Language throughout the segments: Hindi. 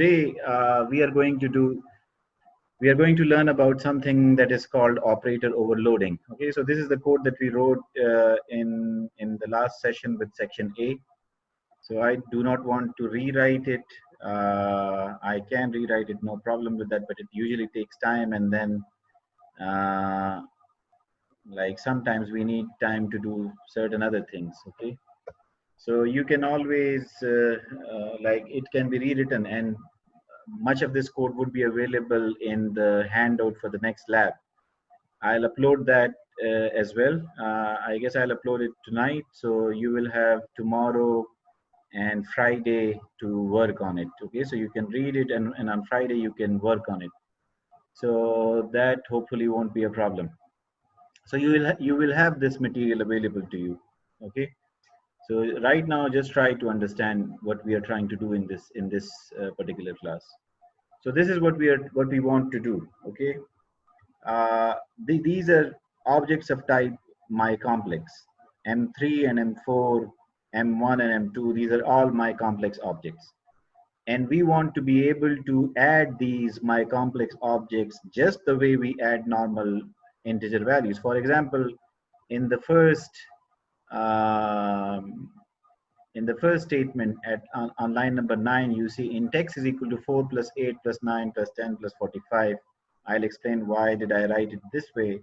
Today we are going to learn about something that is called operator overloading. Okay, so this is the code that we wrote in the last session with section A. So I do not want to rewrite it. I can rewrite it, no problem with that, but it usually takes time, and then like sometimes we need time to do certain other things. Okay, so you can always like it can be rewritten, and much of this code would be available in the handout for the next lab. I'll upload that as well. I guess I'll upload it tonight, so you will have tomorrow and Friday to work on it. Okay, so you can read it, and on Friday you can work on it. So that hopefully won't be a problem. So you will have this material available to you. Okay. So right now, just try to understand what we are trying to do in this particular class. So this is what we want to do. Okay. These are objects of type my complex. M3 and M4, M1 and M2, these are all my complex objects. And we want to be able to add these my complex objects just the way we add normal integer values. For example, in the first um, statement on line number 9, you see int x is equal to 4 plus 8 plus 9 plus 10 plus 45. I'll explain why did I write it this way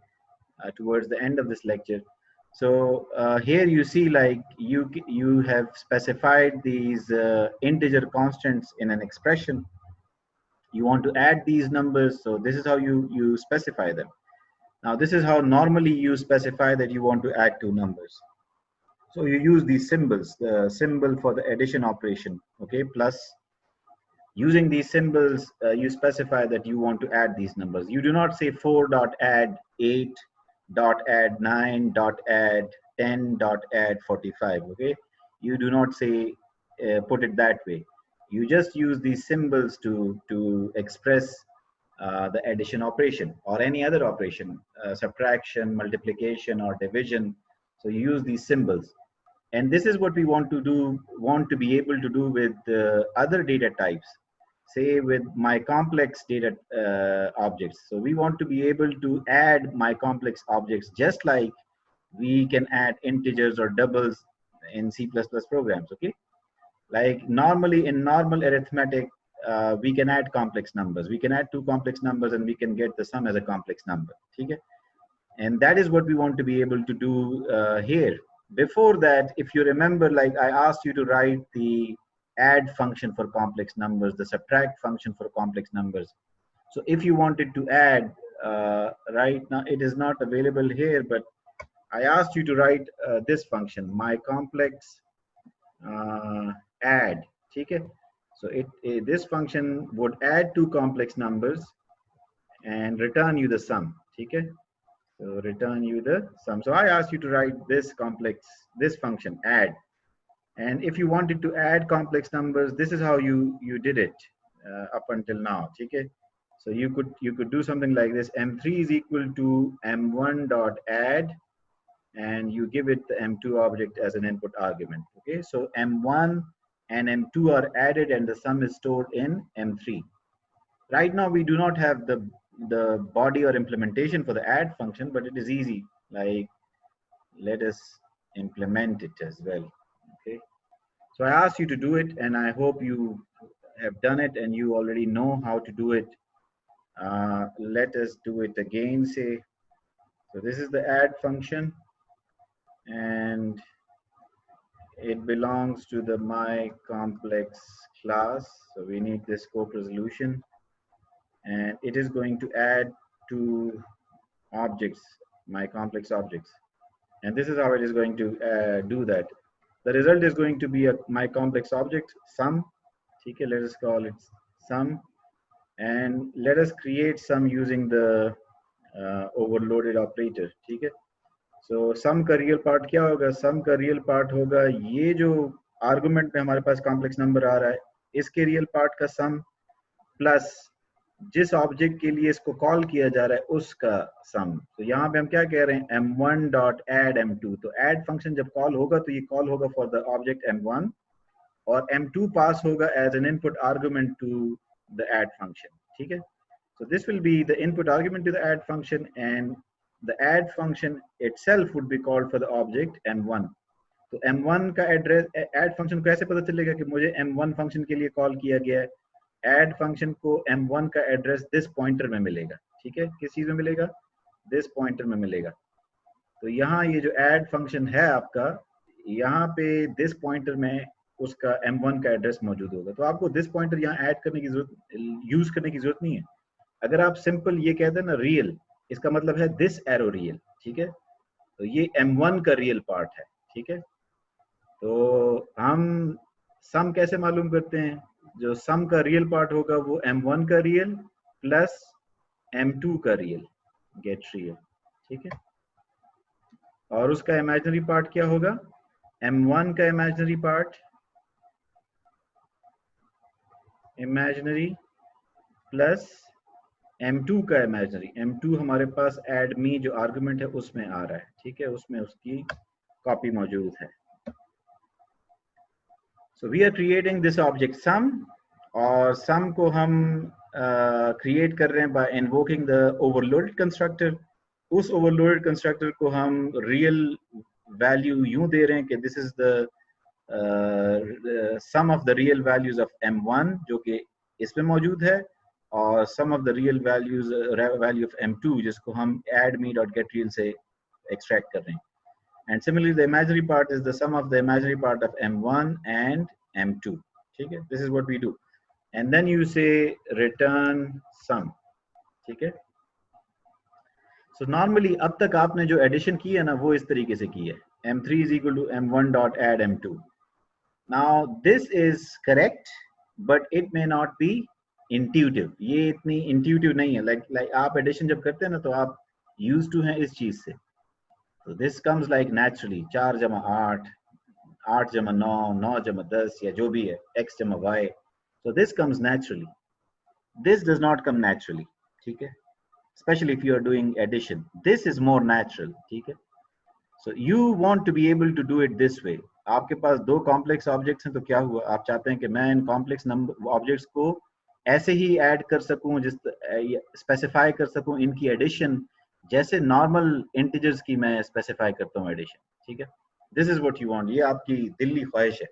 towards the end of this lecture. So here you see like you have specified these integer constants in an expression. You want to add these numbers, so this is how you specify them. Now this is how normally you specify that you want to add two numbers. So you use these symbols, the symbol for the addition operation, okay, plus. Using these symbols, you specify that you want to add these numbers. You do not say 4 dot add 8 dot add 9 dot add 10 dot add 45. Okay, you do not say put it that way. You just use these symbols to express the addition operation or any other operation, subtraction, multiplication, or division. So you use these symbols. And this is what we want to be able to do with other data types, say with my complex data objects. So we want to be able to add my complex objects just like we can add integers or doubles in C++ programs. Okay, like normally in normal arithmetic, we can add complex numbers. We can add two complex numbers and we can get the sum as a complex number. Okay, and that is what we want to be able to do here. Before that, if you remember, like I asked you to write the add function for complex numbers, the subtract function for complex numbers. So if you wanted to add, right now it is not available here, but I asked you to write this function, my complex add. Okay, so this function would add two complex numbers and return you the sum. Okay, so return you the sum. So I asked you to write this function add. And if you wanted to add complex numbers, this is how you did it up until now. Okay, so you could do something like this: m3 is equal to m1 dot add, and you give it the m2 object as an input argument. Okay, so m1 and m2 are added, and the sum is stored in m3. Right now we do not have the body or implementation for the add function, but it is easy. Like, let us implement it as well. Okay, so I asked you to do it, and I hope you have done it and you already know how to do it. Let us do it again. Say, so this is the add function, and it belongs to the my complex class. So we need this scope resolution, and it is going to add two objects, my complex objects. And this is how it is going to do that. The result is going to be my complex object sum. Okay, let us call it sum, and let us create sum using the overloaded operator. Okay, so sum का real part क्या होगा? Sum का real part होगा ये जो argument में हमारे पास complex number आ रहा है, इसके real part का sum plus जिस ऑब्जेक्ट के लिए इसको कॉल किया जा रहा है उसका सम. तो यहाँ पे हम क्या कह रहे हैं? m1 dot add m2. तो एड फंक्शन जब कॉल होगा तो ये कॉल होगा फॉर द ऑब्जेक्ट m1, और m2 पास होगा as an input argument to the add function. ठीक है, so this will be the input argument to the add function, and the add function itself would be called for the object m1. तो m1 का एड्रेस ऐड फंक्शन को ऐसे पता चलेगा कि मुझे m1 फंक्शन के लिए कॉल किया गया है, ऐड फंक्शन को m1 का एड्रेस दिस पॉइंटर में मिलेगा। ठीक है, किस चीज में मिलेगा? दिस पॉइंटर में मिलेगा। तो यहाँ ये जो ऐड फंक्शन है आपका, यहाँ पे दिस पॉइंटर में उसका m1 का एड्रेस मौजूद होगा। तो आपको दिस पॉइंटर यहाँ ऐड करने की जरूरत, यूज करने की जरूरत नहीं है। अगर आप सिंपल ये कहते हैं ना रियल, इसका मतलब है दिस एरो रियल। ठीक है, तो ये m1 का रियल पार्ट है। ठीक है, तो हम सम कैसे मालूम करते हैं? जो सम का रियल पार्ट होगा वो m1 का रियल प्लस m2 का रियल, गेट रियल। ठीक है, और उसका इमेजिनरी पार्ट क्या होगा? m1 का imaginary part imaginary plus m2 का इमेजिनरी। m2 हमारे पास एड मी जो आर्गुमेंट है उसमें आ रहा है। ठीक है, उसमें उसकी कॉपी मौजूद है। So we are creating this object sum, और sum को हम create कर रहे हैं by invoking the overloaded constructor। उस overloaded constructor को हम real value यूं दे रहे हैं कि this is the sum of the real values of m1 जो कि इसमें मौजूद है, और sum of the real values value of m2 जिसको हम add me dot get real से extract कर रहे हैं। And similarly, the imaginary part is the sum of the imaginary part of m1 and m2. ठीक है, this is what we do. And then you say return sum. ठीक है, so normally अब तक आपने जो addition की है ना वो इस तरीके से की है, m3 is equal to m1 dot add m2. Now this is correct, but it may not be intuitive. ये इतनी intuitive नहीं है। like आप addition जब करते हैं ना तो आप used to हैं इस चीज से। So this comes like naturally, 4 जमा 8, 8 जमा 9, 9 जमा 10 या जो भी है, x जमा y. So this comes naturally. This does not come naturally. ठीक है, especially if you are doing addition. This is more natural. ठीक है, so you want to be able to do it this way. आपके पास दो complex objects हैं तो क्या हुआ? आप चाहते हैं कि मैं इन complex objects को ऐसे ही add कर सकूं, जिस specify कर सकूं इनकी addition जैसे नॉर्मल इंटीजर्स की मैं स्पेसिफाई करता हूँ एडिशन। ठीक है, this is what you want, ये आपकी दिली ख्वाहिश है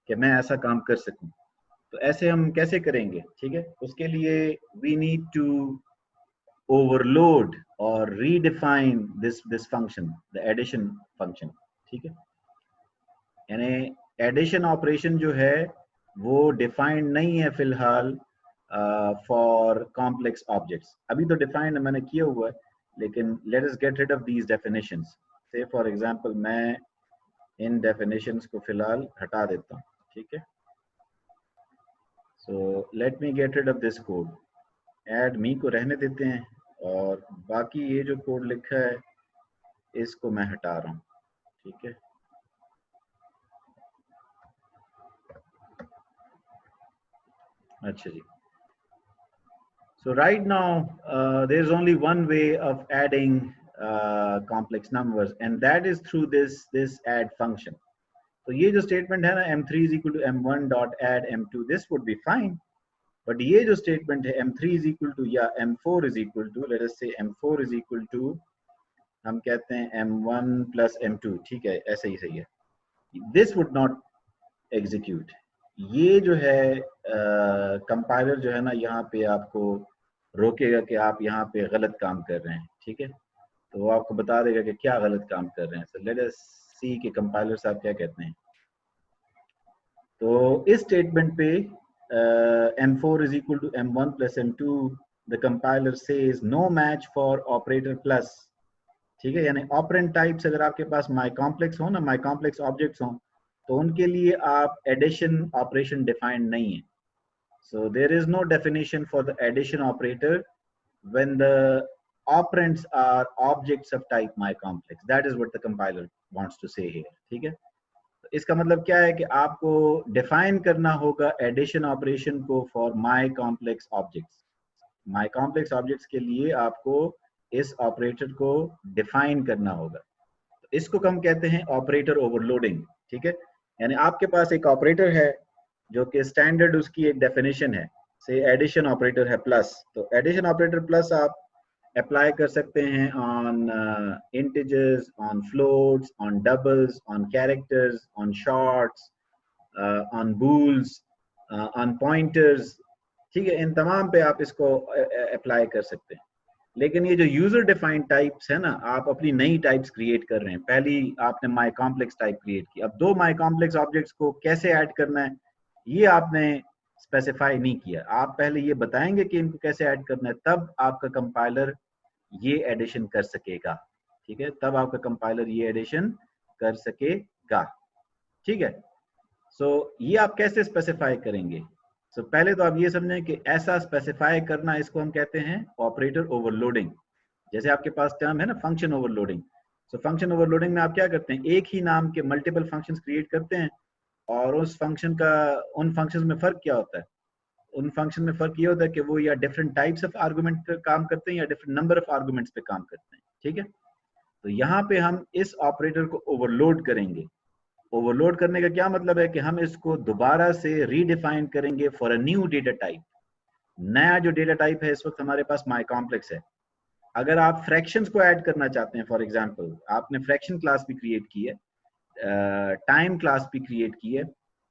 कि मैं ऐसा काम कर सकूं। तो ऐसे हम कैसे करेंगे? ठीक है, उसके लिए वी नीड टू ओवरलोड और redefine this function, the addition function. ठीक है, यानी एडिशन ऑपरेशन जो है वो डिफाइंड नहीं है फिलहाल फॉर कॉम्प्लेक्स ऑब्जेक्ट्स। अभी तो डिफाइंड मैंने किया हुआ है, लेकिन let us get rid of these definitions. Say for example मैं इन definitions को फिलहाल हटा देता हूँ। ठीक है, so let me get rid of this code. add me को रहने देते हैं, और बाकी ये जो कोड लिखा है इसको मैं हटा रहा हूँ। ठीक है, अच्छा जी। So right now there is only one way of adding complex numbers, and that is through this add function. तो ये जो statement है ना m3 is equal to m1 dot add m2, this would be fine. But ये जो statement है m3 is equal to या m4 is equal to, let us say m4 is equal to, हम कहते हैं m1 plus m2। ठीक है, ऐसे ही सही है। This would not execute. ये जो है कंपाइलर जो है ना यहाँ पे आपको रोकेगा कि आप यहाँ पे गलत काम कर रहे हैं। ठीक है, तो वो आपको बता देगा कि क्या गलत काम कर रहे हैं। सो लेट अस सी कि कंपाइलर साहब क्या कहते हैं। तो इस स्टेटमेंट पे m4 is equal to m1 plus m2, the compiler says no match for operator plus। ठीक है, यानी ऑपरेंड टाइप्स अगर आपके पास माई कॉम्प्लेक्स हो ना, माई कॉम्प्लेक्स ऑब्जेक्ट्स हो, तो उनके लिए आप एडिशन ऑपरेशन डिफाइंड नहीं है। So there is no definition for the addition operator when the operands are objects of type my complex. That is what the compiler wants to say here. ठीक है, तो इसका मतलब क्या है कि आपको डिफाइन करना होगा एडिशन ऑपरेशन को for my complex objects. My complex objects के लिए आपको इस ऑपरेटर को डिफाइन करना होगा। तो इसको हम कहते हैं ऑपरेटर ओवरलोडिंग। ठीक है, यानी आपके पास एक ऑपरेटर है जो कि स्टैंडर्ड उसकी एक डेफिनेशन है, से एडिशन ऑपरेटर है प्लस, तो एडिशन ऑपरेटर प्लस आप अप्लाई कर सकते हैं on integers, on floats, on doubles, on characters, on shorts, on bools, on pointers, ठीक है, इन तमाम पे आप इसको अप्लाई कर सकते हैं। लेकिन ये जो यूजर डिफाइंड टाइप्स है ना, आप अपनी नई टाइप्स क्रिएट कर रहे हैं। पहली आपने माई कॉम्प्लेक्स टाइप क्रिएट की, अब दो माई कॉम्प्लेक्स ऑब्जेक्ट्स को कैसे ऐड करना है ये आपने स्पेसिफाई नहीं किया। आप पहले ये बताएंगे कि इनको कैसे ऐड करना है, तब आपका कंपाइलर ये एडिशन कर सकेगा, ठीक है, तब आपका कंपाइलर ये एडिशन कर सकेगा, ठीक है। सो ये आप कैसे स्पेसिफाई करेंगे? पहले तो आप ये समझें कि ऐसा स्पेसिफाई करना, इसको हम कहते हैं ऑपरेटर ओवरलोडिंग। जैसे आपके पास टर्म है ना फंक्शन ओवरलोडिंग, फंक्शन ओवरलोडिंग में आप क्या करते हैं, एक ही नाम के मल्टीपल फंक्शंस क्रिएट करते हैं, और उस फंक्शन का, उन फंक्शंस में फर्क क्या होता है? उन फंक्शन में फर्क ये होता है कि वो या डिफरेंट टाइप्स ऑफ आर्गुमेंट पे काम करते हैं या डिफरेंट नंबर ऑफ आर्गुमेंट्स पे काम करते हैं, ठीक है। तो यहाँ पे हम इस ऑपरेटर को ओवरलोड करेंगे। ओवरलोड करने का क्या मतलब है कि हम इसको दोबारा से रीडिफाइन करेंगे for a new data type. नया जो डेटा टाइप है इस वक्त हमारे पास माई कॉम्प्लेक्स है। अगर आप फ्रैक्शंस को ऐड करना चाहते हैं, फॉर एग्जांपल आपने फ्रैक्शन क्लास भी क्रिएट की है, टाइम क्लास भी क्रिएट की है,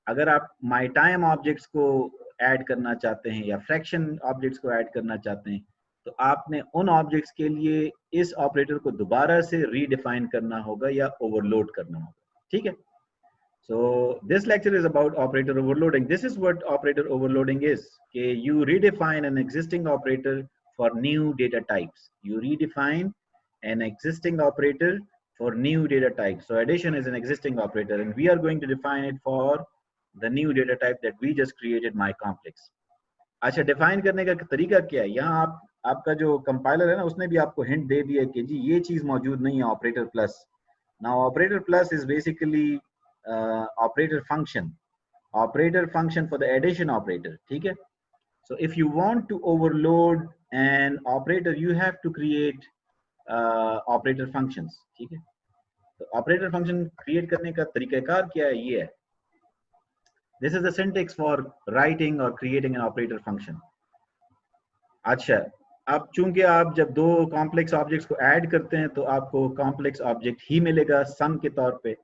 अगर आप माई टाइम ऑब्जेक्ट्स को ऐड करना चाहते हैं या फ्रैक्शन ऑब्जेक्ट्स को ऐड करना चाहते हैं, तो आपने उन ऑब्जेक्ट्स के लिए इस ऑपरेटर को दोबारा से रीडिफाइन करना होगा या ओवरलोड करना होगा, ठीक है। So this lecture is about operator overloading. This is what operator overloading is. Okay, you redefine an existing operator for new data types. You redefine an existing operator for new data types. So addition is an existing operator, and we are going to define it for the new data type that we just created, my complex. अच्छा, define करने का तरीका क्या है? यहाँ आपका जो compiler है ना, उसने भी आपको hint दे दिया कि जी ये चीज मौजूद नहीं है, operator plus. Now operator plus is basically operator function for the addition operator, ठीक है। So if you want to overload an operator, you have to create operator functions, ठीक है। तो operator function create करने का तरीकाकार क्या है, ये है, this is the syntax for writing or creating an operator function. अच्छा, अब चूंकि आप जब दो कॉम्प्लेक्स ऑब्जेक्ट्स को ऐड करते हैं तो आपको कॉम्प्लेक्स ऑब्जेक्ट ही मिलेगा सम के तौर पे।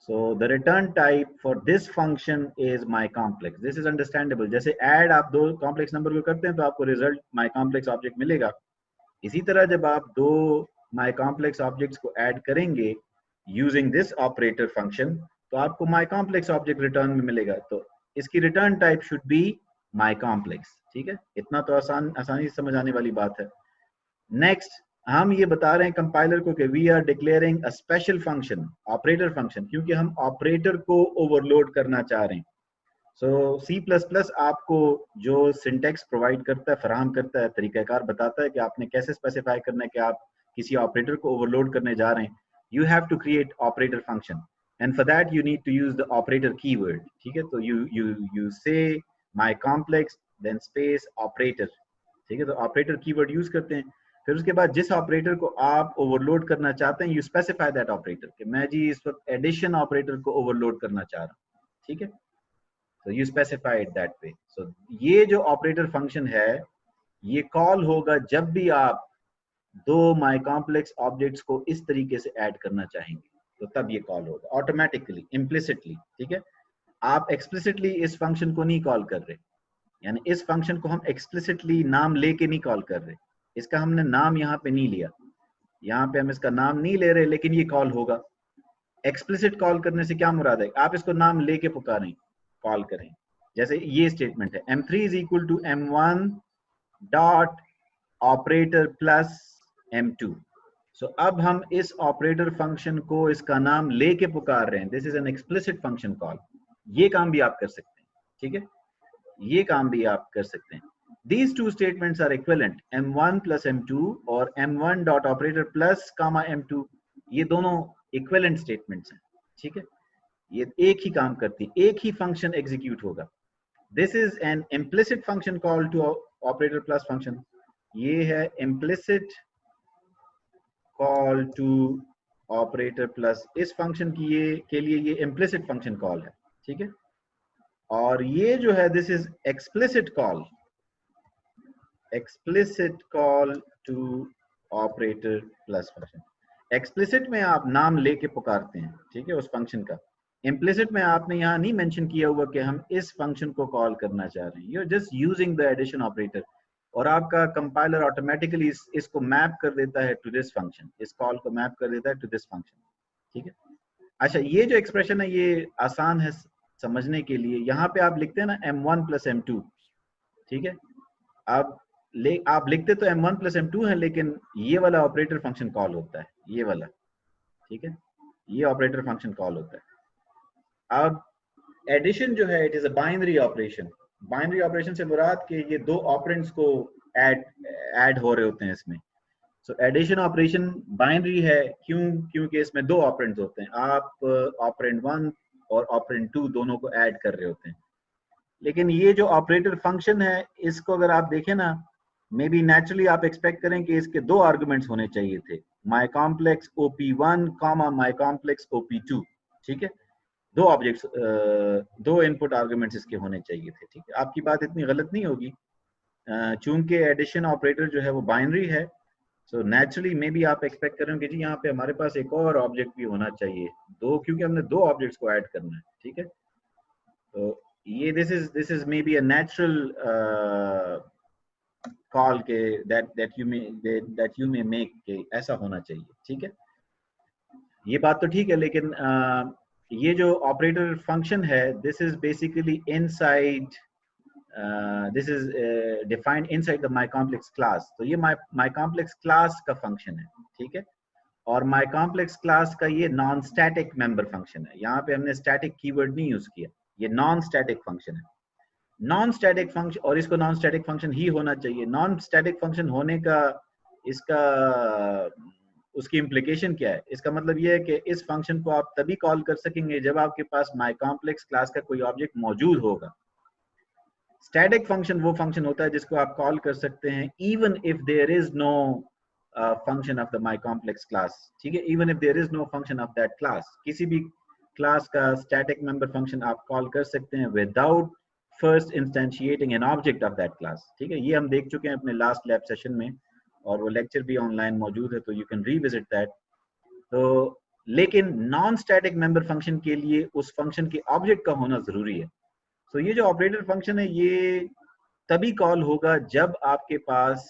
So the return type for this function is my complex. This is understandable. जैसे add आप दो complex number को करते हैं तो आपको result my complex object मिलेगा। इसी तरह जब आप दो my complex objects को add करेंगे using this operator function, तो आपको my complex object return में मिलेगा। तो इसकी return type should be my complex, ठीक है। इतना तो आसानी से समझ आने वाली बात है। नेक्स्ट हम ये बता रहे हैं कंपाइलर को कि we are declaring a special function, operator function, क्योंकि हम ऑपरेटर को ओवरलोड करना चाह रहे हैं। सो C++ आपको जो सिंटेक्स प्रोवाइड करता है, फराहम करता है, तरीकाकार बताता है कि आपने कैसे स्पेसिफाई करना है कि आप किसी ऑपरेटर को ओवरलोड करने जा रहे हैं। You have to create operator function, and for that you need to use the operator keyword, ठीक है। तो you say my complex then space operator, ठीक है। तो ऑपरेटर कीवर्ड यूज करते हैं, फिर उसके बाद जिस ऑपरेटर को आप ओवरलोड करना चाहते हैं यू स्पेसिफाई दैट ऑपरेटर, कि मैं जी इस वक्त एडिशन ऑपरेटर को ओवरलोड करना चाह रहा हूँ, ठीक है। तो you specify it that way. So ये जो ऑपरेटर फंक्शन है ये कॉल होगा जब भी आप दो माई कॉम्प्लेक्स ऑब्जेक्ट्स को इस तरीके से ऐड करना चाहेंगे, तो तब ये कॉल होगा ऑटोमेटिकली, इम्प्लिसिटली, ठीक है। आप एक्सप्लिसिटली इस फंक्शन को नहीं कॉल कर रहे, यानी इस फंक्शन को हम एक्सप्लिसिटली नाम लेके नहीं कॉल कर रहे, इसका हमने नाम यहाँ पे नहीं लिया, यहाँ पे हम इसका नाम नहीं ले रहे, लेकिन ये कॉल होगा। एक्सप्लिसिट कॉल करने से क्या मुराद है, आप इसको नाम लेके पुकारें, कॉल करें। जैसे ये स्टेटमेंट है m3 is equal to m1 dot operator plus m2। So अब हम इस ऑपरेटर फंक्शन को इसका नाम लेके पुकार रहे हैं, this is an explicit function call. ये काम भी आप कर सकते हैं, ठीक है, ये काम भी आप कर सकते हैं। These two statements are equivalent, m1 plus m2 और m1 dot operator plus comma m2, ये दोनों equivalent statements हैं, ठीक है। ये एक ही काम करती, एक ही function execute होगा। This is an implicit function call to operator plus function, ये है implicit call to operator plus, इस function की ये के लिए ये implicit function call है, ठीक है। और ये जो है this is explicit call, explicit call to operator plus function. Explicit में आप नाम लेके पुकारते हैं, ठीक है, उस फंक्शन का। इम्प्लिसिट में आपने यहाँ नहीं मेंशन किया हुआ कि हम इस फंक्शन को कॉल करना चाह रहे हैं, you are just using the addition operator, और आपका कंपाइलर ऑटोमेटिकली इसको मैप कर देता है टू दिस फंक्शन, इस कॉल को मैप कर देता है टू दिस फंक्शन, ठीक है। अच्छा, ये जो एक्सप्रेशन है ये आसान है समझने के लिए। यहाँ पे आप लिखते हैं ना m1 प्लस m2, ठीक है। आप लिखते तो m1 प्लस m2 है, लेकिन ये वाला ऑपरेटर फंक्शन कॉल होता है, ये वाला, ठीक है, ये ऑपरेटर फंक्शन कॉल होता है। अब एडिशन जो है it is a binary operation. Binary operation से मुराद कि ये दो ऑपरेंड्स को ऐड हो रहे होते हैं इसमें। सो एडिशन ऑपरेशन बाइनरी है, क्योंकि इसमें दो ऑपरेंड्स होते हैं, आप ऑपरेंड 1 और ऑपरेंड 2 दोनों को ऐड कर रहे होते हैं। लेकिन ये जो ऑपरेटर फंक्शन है, इसको अगर आप देखें ना, मे बी नेचुरली आप एक्सपेक्ट करें कि इसके दो आर्गुमेंट्स होने चाहिए थे, माई कॉम्प्लेक्स OP1 कॉमा माई कॉम्प्लेक्स OP2, ठीक है। दो ऑब्जेक्ट्स, दो इनपुट आर्गुमेंट्स इसके होने चाहिए थे, ठीक है। आपकी बात इतनी गलत नहीं होगी, चूंकि एडिशन ऑपरेटर जो है वो बाइनरी है, सो नेचुरली मे बी आप एक्सपेक्ट करें कि जी यहाँ पे हमारे पास एक और ऑब्जेक्ट भी होना चाहिए, दो, क्योंकि हमने दो ऑब्जेक्ट्स को ऐड करना है, ठीक है। तो ये this is may be a natural call के दैट यू मे मेक के ऐसा होना चाहिए, ठीक है। ये बात तो ठीक है, लेकिन ये जो ऑपरेटर फंक्शन है, this is basically inside, this is defined inside the my complex class. तो ये माई कॉम्प्लेक्स क्लास का फंक्शन है, ठीक है। और माई कॉम्प्लेक्स क्लास का ये नॉन स्टैटिक मेंबर फंक्शन है। यहाँ पे हमने स्टैटिक कीवर्ड नहीं यूज किया, ये नॉन स्टैटिक फंक्शन है। नॉन स्टैटिक फंक्शन, और इसको नॉन स्टैटिक फंक्शन ही होना चाहिए। नॉन स्टैटिक फंक्शन होने का इसका उसकी इम्प्लीकेशन क्या है? इसका मतलब ये है कि इस फंक्शन को आप तभी कॉल कर सकेंगे जब आपके पास माई कॉम्प्लेक्स क्लास का कोई ऑब्जेक्ट मौजूद होगा। स्टैटिक फंक्शन वो फंक्शन होता है जिसको आप कॉल कर सकते हैं even if there is no function of the my complex class, ठीक है। Even if there is no function of that class, किसी भी क्लास का स्टैटिक मेंबर फंक्शन आप कॉल कर सकते हैं without first instantiating an object of that class, ठीक है। ये हम देख चुके हैं अपने लास्ट लैब सेशन में, और वो लेक्चर भी ऑनलाइन मौजूद है, तो यू कैन रीविजिट दैट। तो लेकिन नॉन स्टैटिक मेंबर फंक्शन के लिए उस फंक्शन के ऑब्जेक्ट का होना जरूरी है। तो ये जो ऑपरेटर फंक्शन है ये तभी कॉल होगा जब आपके पास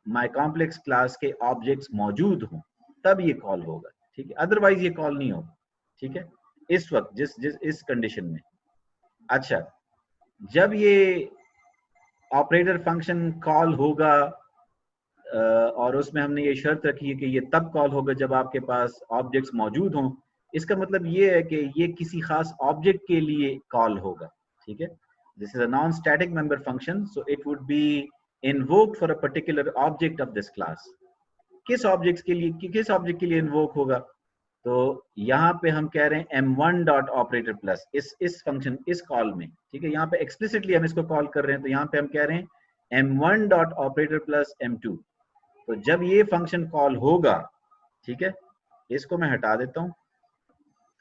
माई कॉम्प्लेक्स क्लास के ऑब्जेक्ट्स मौजूद हों, तब ये कॉल होगा, ठीक है। अदरवाइज ये कॉल नहीं होगा, ठीक है, इस वक्त जिस इस कंडीशन में। अच्छा, जब ये ऑपरेटर फंक्शन कॉल होगा और उसमें हमने ये शर्त रखी है कि ये तब कॉल होगा जब आपके पास ऑब्जेक्ट्स मौजूद हों, इसका मतलब ये है कि ये किसी खास ऑब्जेक्ट के लिए कॉल होगा, ठीक है। This is a non static member function, so it would be invoked for a particular object of this class. किस ऑब्जेक्ट के लिए इन्वोक होगा? तो यहाँ पे हम कह रहे हैं m1 डॉट ऑपरेटर प्लस, इस फंक्शन, इस कॉल में, ठीक है। यहाँ पे एक्सप्लिसिटली हम इसको कॉल कर रहे हैं, तो यहाँ पे हम कह रहे हैं m1 dot operator plus m2। तो जब ये फंक्शन कॉल होगा, ठीक है, इसको मैं हटा देता हूं,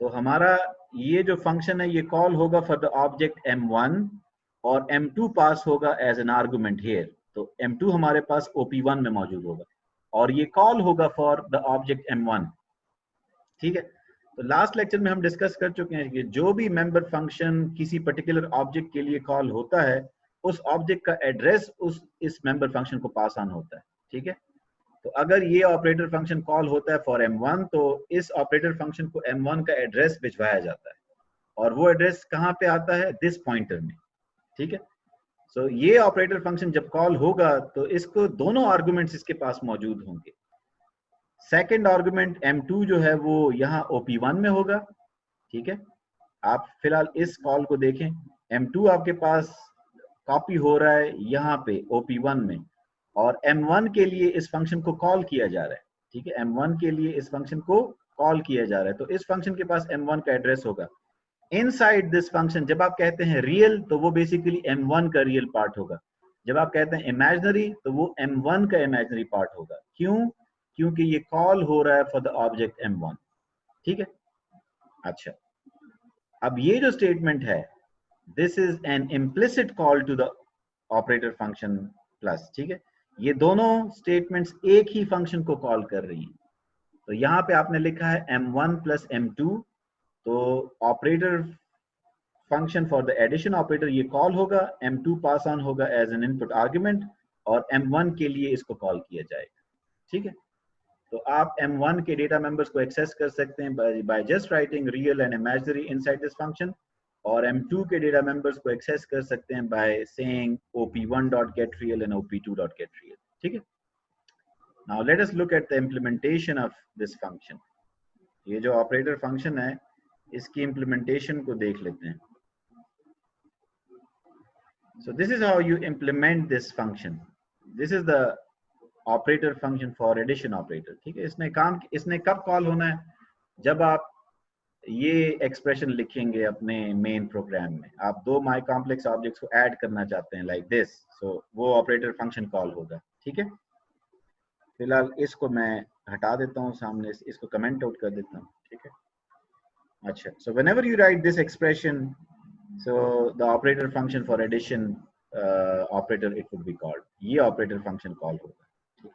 तो हमारा ये जो फंक्शन है ये कॉल होगा फॉर द ऑब्जेक्ट m1, और m2 पास होगा एज एन आर्गुमेंट हियर। तो m2 हमारे पास OP1 में मौजूद होगा, और ये कॉल होगा फॉर द ऑब्जेक्ट m1, ठीक है। तो लास्ट लेक्चर में हम डिस्कस कर चुके हैं कि जो भी मेंबर फंक्शन किसी पर्टिकुलर ऑब्जेक्ट के लिए कॉल होता है, उस ऑब्जेक्ट का एड्रेस इस मेंबर फंक्शन को पास ऑन होता है, ठीक है। तो अगर ये ऑपरेटर फंक्शन कॉल होता है फॉर m1, तो इस ऑपरेटर फंक्शन को m1 का एड्रेस भिजवाया जाता है, और वो एड्रेस कहाँ पे आता है? दिस पॉइंटर में, ठीक है। सो ये ऑपरेटर फंक्शन जब कॉल होगा तो इसको दोनों आर्गुमेंट्स इसके पास मौजूद होंगे। सेकंड आर्गुमेंट m2 जो है वो यहाँ OP1 में होगा, ठीक है। आप फिलहाल इस कॉल को देखें, m2 आपके पास कॉपी हो रहा है यहाँ पे OP1 में, और m1 के लिए इस फंक्शन को कॉल किया जा रहा है, ठीक है। m1 के लिए इस फंक्शन को कॉल किया जा रहा है, तो इस फंक्शन के पास m1 का एड्रेस होगा। इनसाइड दिस फंक्शन जब आप कहते हैं रियल, तो वो बेसिकली m1 का रियल पार्ट होगा। जब आप कहते हैं इमेजिनरी, तो वो m1 का इमेजिनरी पार्ट होगा। क्यों? क्योंकि ये कॉल हो रहा है फॉर द ऑब्जेक्ट m1, ठीक है। अच्छा, अब ये जो स्टेटमेंट है, this is an implicit call to the operator function plus, ठीक है। ये दोनों स्टेटमेंट्स एक ही फंक्शन को कॉल कर रही हैं। तो यहाँ पे आपने लिखा है m1 प्लस m2, तो operator function for the addition operator ये कॉल होगा, m2 पास ऑन होगा एज एन इनपुट आर्ग्यूमेंट, और m1 के लिए इसको कॉल किया जाएगा, ठीक है। तो आप m1 के डेटा मेंबर्स को एक्सेस कर सकते हैं by just writing real and imaginary inside this function, और m2 के डेटा मेंबर्स को एक्सेस कर सकते हैं by saying op1.getReal and op2.getReal, ठीक है। Now let us look at the implementation of this function. ये जो ऑपरेटर फंक्शन है इसकी इम्प्लीमेंटेशन को देख लेते हैं। So this is how you implement this function. This is the operator function for addition operator, ठीक है। इसने कब कॉल होना है? जब आप ये एक्सप्रेशन लिखेंगे अपने मेन प्रोग्राम में, आप दो माई कॉम्प्लेक्स ऑब्जेक्ट्स को ऐड करना चाहते हैं लाइक दिस, सो वो ऑपरेटर फंक्शन कॉल होगा, ठीक है। फिलहाल इसको मैं हटा देता हूँ सामने, इसको कमेंट आउट कर देता हूँ, ठीक है। अच्छा, so whenever you write this expression, so the operator function for addition operator it would be called, ये operator function कॉल होगा।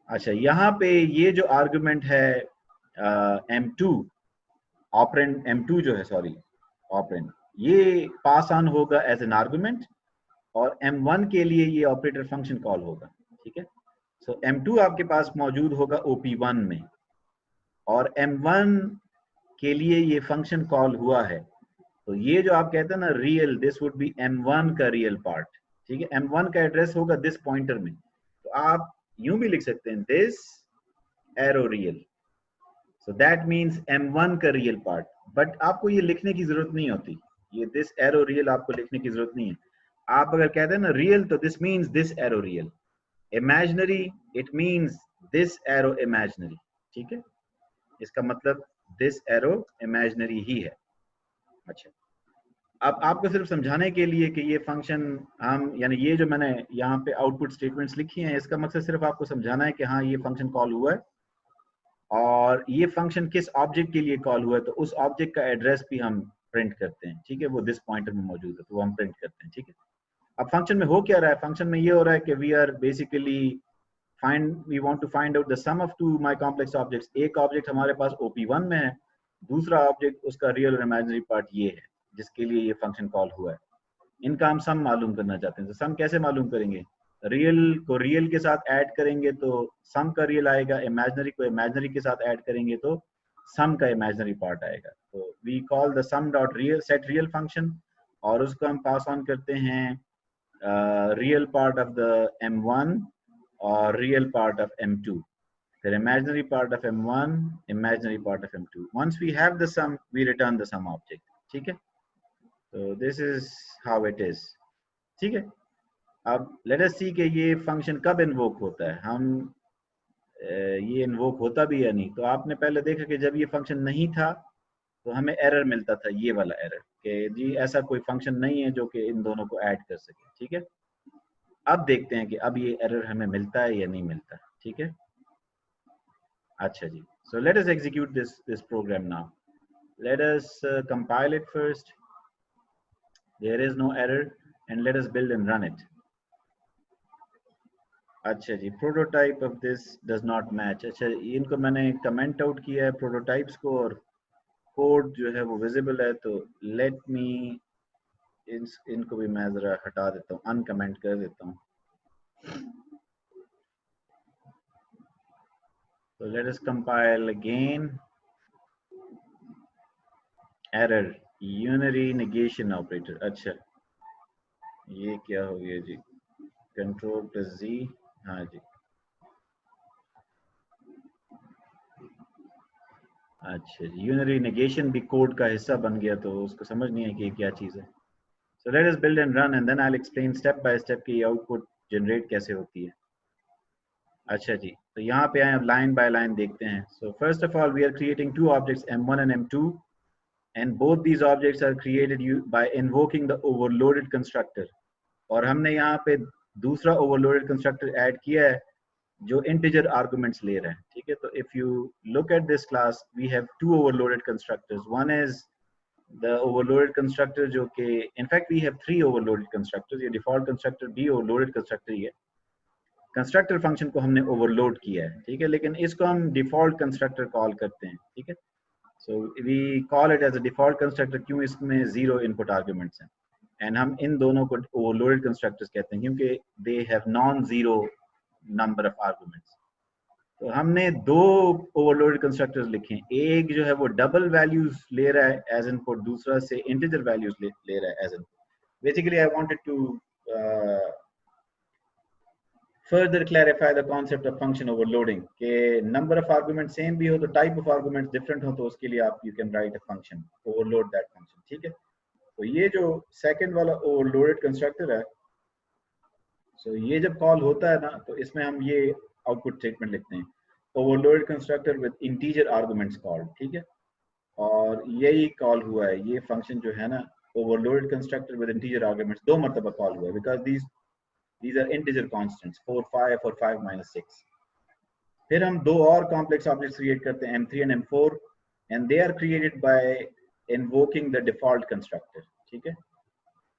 अच्छा, यहाँ पे ये जो आर्गुमेंट है m2 ऑपरेंड, m2 जो है सॉरी ऑपरेंड, ये पास ऑन होगा एज एन आर्गुमेंट, और m1 के लिए ये ऑपरेटर फंक्शन कॉल होगा, ठीक है। सो m2 आपके पास मौजूद होगा op1 में, और m1 के लिए ये फंक्शन कॉल हुआ है। तो ये जो आप कहते हैं ना real, this would be m1 का रियल पार्ट, ठीक है। m1 का एड्रेस होगा दिस पॉइंटर में, तो आप यूं भी लिख सकते हैं this arrow real, so that means m1 का रियल पार्ट। बट आपको ये लिखने की जरूरत नहीं होती, ये दिस एरो रियल आपको लिखने की जरूरत नहीं है। आप अगर कहते हैं ना रियल, तो this means this arrow real, imaginary it means this arrow imaginary, ठीक है। इसका मतलब दिस एरो इमेजिनरी ही है। अच्छा, अब आपको सिर्फ समझाने के लिए कि ये फंक्शन हम, यानी ये जो मैंने यहाँ पे आउटपुट स्टेटमेंट्स लिखी हैं, इसका मकसद सिर्फ आपको समझाना है कि हाँ ये फंक्शन कॉल हुआ है, और ये फंक्शन किस ऑब्जेक्ट के लिए कॉल हुआ है, तो उस ऑब्जेक्ट का एड्रेस भी हम प्रिंट करते हैं, ठीक है। वो दिस पॉइंटर में मौजूद है तो वो हम प्रिंट करते हैं, ठीक है। अब फंक्शन में हो क्या रहा है? फंक्शन में ये हो रहा है कि we are basically we want to find out the sum of two my complex objects. एक ऑब्जेक्ट हमारे पास op1 में है, दूसरा ऑब्जेक्ट उसका रियल और इमेजिनरी पार्ट ये है जिसके लिए ये फंक्शन कॉल हुआ है। इनका हम सम मालूम करना चाहते हैं, तो सम कैसे मालूम करेंगे? रियल को रियल के साथ ऐड करेंगे तो सम का रियल आएगा, इमेजिनरी को इमेजिनरी के साथ ऐड करेंगे तो सम का इमेजिनरी पार्ट आएगा। तो we call the sum dot real set real function, और उसको हम पास ऑन करते हैं real part of the m1 और real part of m2, the imaginary part of m1, imaginary part of m2. Once we have the sum, we return the sum object, ठीक है। So this is how it is, ठीक है। अब let us see कि ये फंक्शन कब इन्वोक होता है, हम ये इन्वोक होता भी या नहीं। तो आपने पहले देखा कि जब ये फंक्शन नहीं था तो हमें एरर मिलता था, ये वाला एरर कि जी ऐसा कोई फंक्शन नहीं है जो कि इन दोनों को ऐड कर सके, ठीक है। अब देखते हैं कि अब ये एरर हमें मिलता है या नहीं मिलता, ठीक है। अच्छा जी, so let us execute this program now. Let us compile it first. There is no error, and let us build and run it. अच्छा जी, prototype of this does not match. अच्छा, इनको मैंने कमेंट आउट किया है प्रोटोटाइप्स को, और कोड जो है वो विजिबल है, तो लेट मी इनको भी मैं जरा हटा देता हूँ, अनकमेंट कर देता हूँ। So let us compile again. Error, unary negation operator. अच्छा, ये क्या हो गया जी? Control plus Z, हाँ जी। अच्छा, unary negation भी कोड का हिस्सा बन गया, तो उसको समझ नहीं है कि क्या चीज़ है। So let us build and run, and then I'll explain step by step कि आउटपुट जनरेट कैसे होती है। अच्छा जी, तो यहाँ पे आए, अब लाइन बाय लाइन देखते हैं। So first of all, we are creating two objects m1 and m2, and both these objects are created by invoking the overloaded constructor. और हमने यहाँ पे दूसरा overloaded constructor ऐड किया है जो integer arguments ले रहा है, ठीक है। तो if you look at this class, we have two overloaded constructors. One is the overloaded constructor जो कि in fact we have 3 overloaded constructors, ये default constructor भी overloaded constructor ही है. कंस्ट्रक्टर फंक्शन को हमने ओवरलोड किया है, ठीक है, लेकिन इसको हम डिफॉल्ट कंस्ट्रक्टर कॉल करते हैं, ठीक है. So we call it as a default constructor, क्यों? इसमें 0 इनपुट आर्ग्यूमेंट्स हैं, एंड हम इन दोनों को ओवरलोडेड कंस्ट्रक्टर्स कहते हैं क्योंकि they have non zero number of arguments. तो हमने 2 ओवरलोडेड कंस्ट्रक्टर्स लिखे हैं, एक जो है वो डबल वैल्यूज ले रहा है एज इनपुट, दूसरा से इंटीजर वैल्यूज ले रहा है as input. Basically I wanted to further clarify the concept of function overloading के number of arguments same भी हो तो type of arguments different हो तो उसके लिए आप you can write a function overload that function, ठीक है. तो ये जो second वाला overloaded constructor है, so ये जब call होता है ना तो इसमें हम ये output statement लिखते हैं, overloaded constructor with integer arguments called, ठीक है. और यही call हुआ है, ये function जो है ना overloaded constructor with integer arguments 2 मरतबा call हुआ है because these are integer constants 4 5 or 5 minus 6. फिर हम 2 और complex objects create करते हैं M3 and M4 and they are created by invoking the default constructor, ठीक है.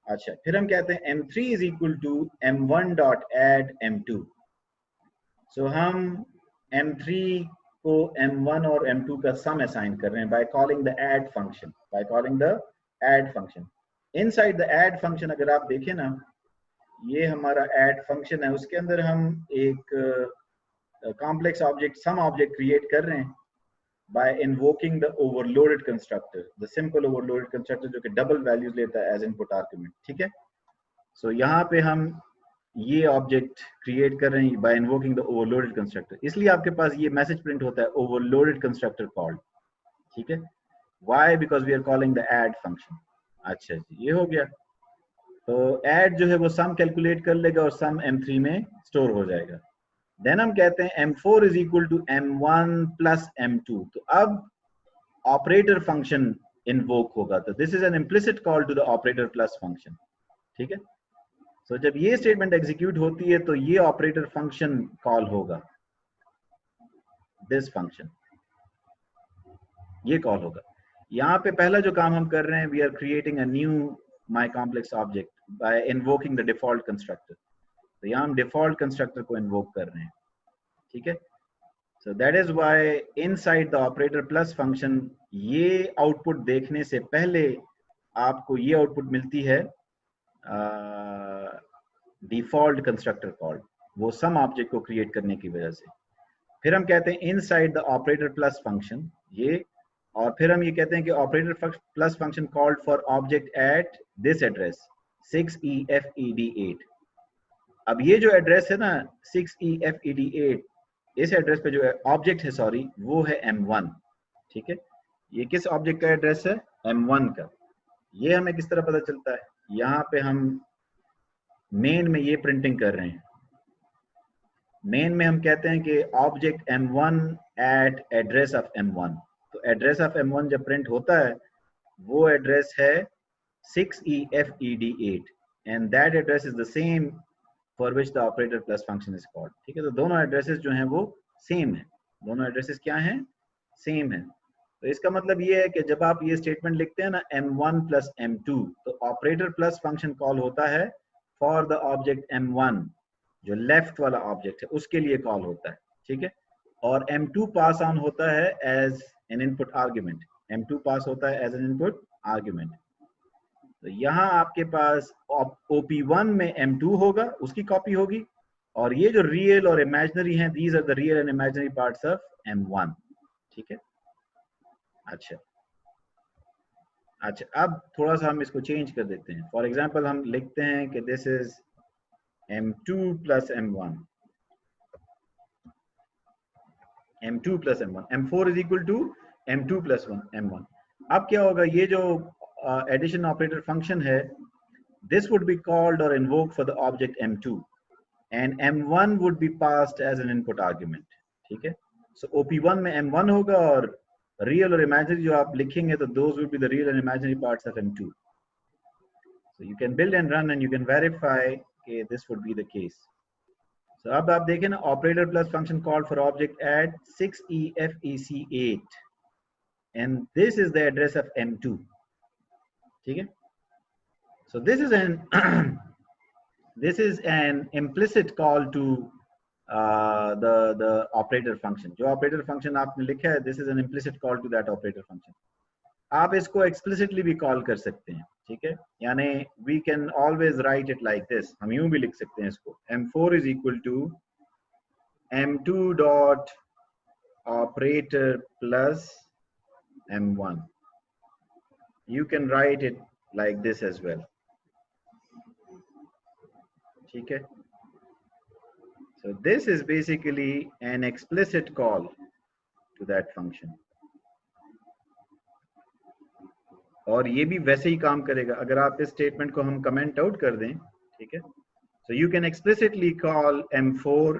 अच्छा, फिर हम कहते हैं M3 is equal to M1 dot add M2. so हम M3 को M1 और M2 का sum assign कर रहे हैं by calling the add function. Inside the add function अगर आप देखें ना, ये हमारा ऐड फंक्शन है, उसके अंदर हम एक complex object sum object create कर रहे हैं by invoking the overloaded constructor, the simple overloaded constructor जो कि डबल वैल्यूज लेता है एज इनपुट आर्गुमेंट, ठीक है. सो यहाँ पे हम ये ऑब्जेक्ट क्रिएट कर रहे हैं by invoking the overloaded constructor, इसलिए आपके पास ये मैसेज प्रिंट होता है ओवरलोडेड कंस्ट्रक्टर कॉल्ड, ठीक है. Why? Because we are calling the add function. अच्छा जी, ये हो गया. तो ऐड जो है वो सम कैलकुलेट कर लेगा और सम M3 में स्टोर हो जाएगा. देन हम कहते हैं M4 is equal to M1 plus M2. तो अब ऑपरेटर फंक्शन इन्वोक होगा, तो this is an implicit call to the operator plus function, ठीक है. सो जब ये स्टेटमेंट एग्जीक्यूट होती है तो ये ऑपरेटर फंक्शन कॉल होगा, दिस फंक्शन ये कॉल होगा. यहाँ पे पहला जो काम हम कर रहे हैं, we are creating a new my complex object by invoking the default constructor. तो यहाँ हम default constructor को invoke कर रहे हैं, ठीक है. So that is why inside the operator plus function ये output देखने से पहले आपको ये output मिलती है default constructor called, वो some object को create करने की वजह से. फिर हम कहते हैं inside the operator plus function ये, और फिर हम ये कहते हैं कि operator plus function called for object at this address 6EFED8. अब ये जो एड्रेस है ना 6EFED8, इस एड्रेस पे जो ऑब्जेक्ट है सॉरी वो है M1, ठीक है. ये किस ऑब्जेक्ट का एड्रेस है? M1 का. ये हमें किस तरह पता चलता है? यहाँ पे हम मेन में ये प्रिंटिंग कर रहे हैं. मेन में हम कहते हैं कि object M1 eight address of M1. तो एड्रेस ऑफ M1 जब प्रिंट होता है वो एड्रेस है 6EFED8 and that address is the same for which the operator plus function is called, ठीक है. तो दोनों एड्रेसेस जो हैं वो सेम है, दोनों एड्रेसेस क्या हैं? सेम है. तो इसका मतलब ये है कि जब आप ये स्टेटमेंट लिखते हैं ना M1 प्लस M2, तो ऑपरेटर प्लस फंक्शन कॉल होता है फॉर द ऑब्जेक्ट M1, जो लेफ्ट वाला ऑब्जेक्ट है उसके लिए कॉल होता है, ठीक है. और M2 पास ऑन होता है as an input argument, M2 pass होता है एज एन इनपुट आर्ग्यूमेंट. तो यहाँ आपके पास OP1 में M2 होगा, उसकी कॉपी होगी, और ये जो रियल और इमेजिनरी हैं, these are the real and imaginary parts of M1, ठीक है. अच्छा, अब थोड़ा सा हम इसको चेंज कर देते हैं. फॉर एग्जांपल हम लिखते हैं कि this is M2 plus M1, M2 plus M1, M4 is equal to M2 plus M1. अब क्या होगा? ये जो एडिशन ऑपरेटर फंक्शन है, this would be called or invoked for the object M2 and M1 would be passed as an input argument, ठीक है. So OP1 में M1 होगा और real और imaginary जो आप लिखेंगे तो those would be the real and imaginary parts of M2. So you can build and run and you can verify कि this would be the case. So अब आप देखें ना, operator plus function called for object at 6EFEC8 and this is the address of M2. ठीक है. So this is an this is an implicit call to the operator function. जो operator function आपने लिखा है, this is an implicit call to that operator function. आप इसको explicitly भी call कर सकते हैं, ठीक है. यानी we can always write it like this. हम यूं भी लिख सकते हैं इसको, m4 is equal to m2 dot operator plus m1. You can write it like this as well. ठीक है. So this is basically an explicit call to that function. और ये भी वैसे ही काम करेगा अगर आप इस स्टेटमेंट को हम कमेंट आउट कर दें, ठीक है. So you can explicitly call m4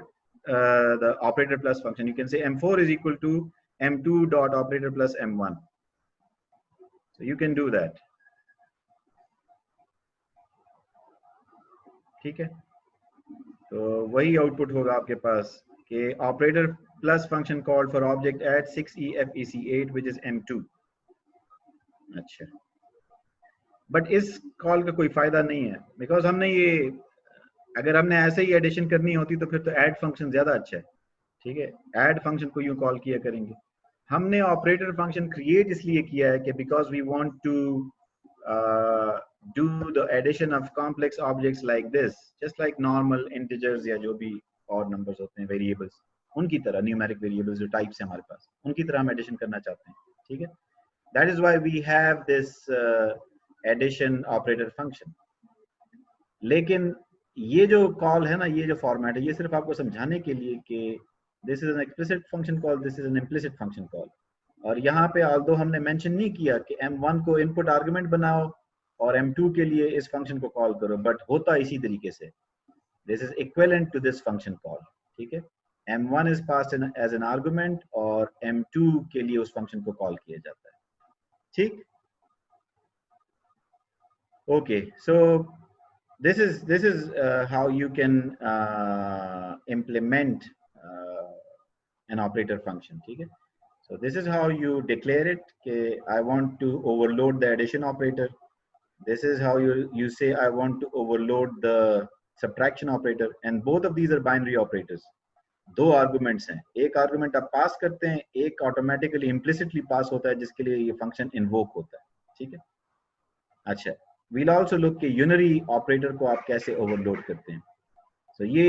the operator plus function. You can say m4 is equal to m2 dot operator plus m1. So you can do that. ठीक है. तो वही आउटपुट होगा आपके पास कि operator plus function called for object at 6EFEC8 which is m2. अच्छा, बट इस कॉल का कोई फायदा नहीं है बिकॉज हमने ये, अगर हमने ऐसे ही एडिशन करनी होती तो फिर तो ऐड फंक्शन ज्यादा अच्छा है, ठीक है. ऐड फंक्शन को यूं कॉल किया करेंगे. हमने ऑपरेटर फंक्शन क्रिएट इसलिए किया है कि because we want to do the addition of complex objects like this, just like normal integers या जो भी और numbers होते हैं, variables, उनकी तरह numeric variables जो types हैं हमारे पास, उनकी तरह हम addition करना चाहते हैं, ठीक है. That is why we have this addition operator function. लेकिन ये जो कॉल है ना, ये जो फॉर्मेट है, ये सिर्फ आपको समझाने के लिए कि this is an explicit function call, this is an implicit function call. और यहाँ पे although हमने mention नहीं किया कि m1 को input argument बनाओ और m2 के लिए इस फंक्शन को कॉल करो, बट होता इसी तरीके से. This is equivalent to this function call, ठीक है. m1 is passed as an argument और m2 के लिए उस फंक्शन को कॉल किया जाता है, ठीक. Okay, so this is how you can implement an operator function, ठीक है. So this is how you declare it कि I want to overload the addition operator. This is how you say I want to overload the subtraction operator, and both of these are binary operators. दो arguments हैं, एक argument आप पास करते हैं, एक automatically implicitly पास होता है जिसके लिए ये function invoke होता है, ठीक है. अच्छा, we'll also look कि unary operator को आप कैसे overload करते हैं. So ये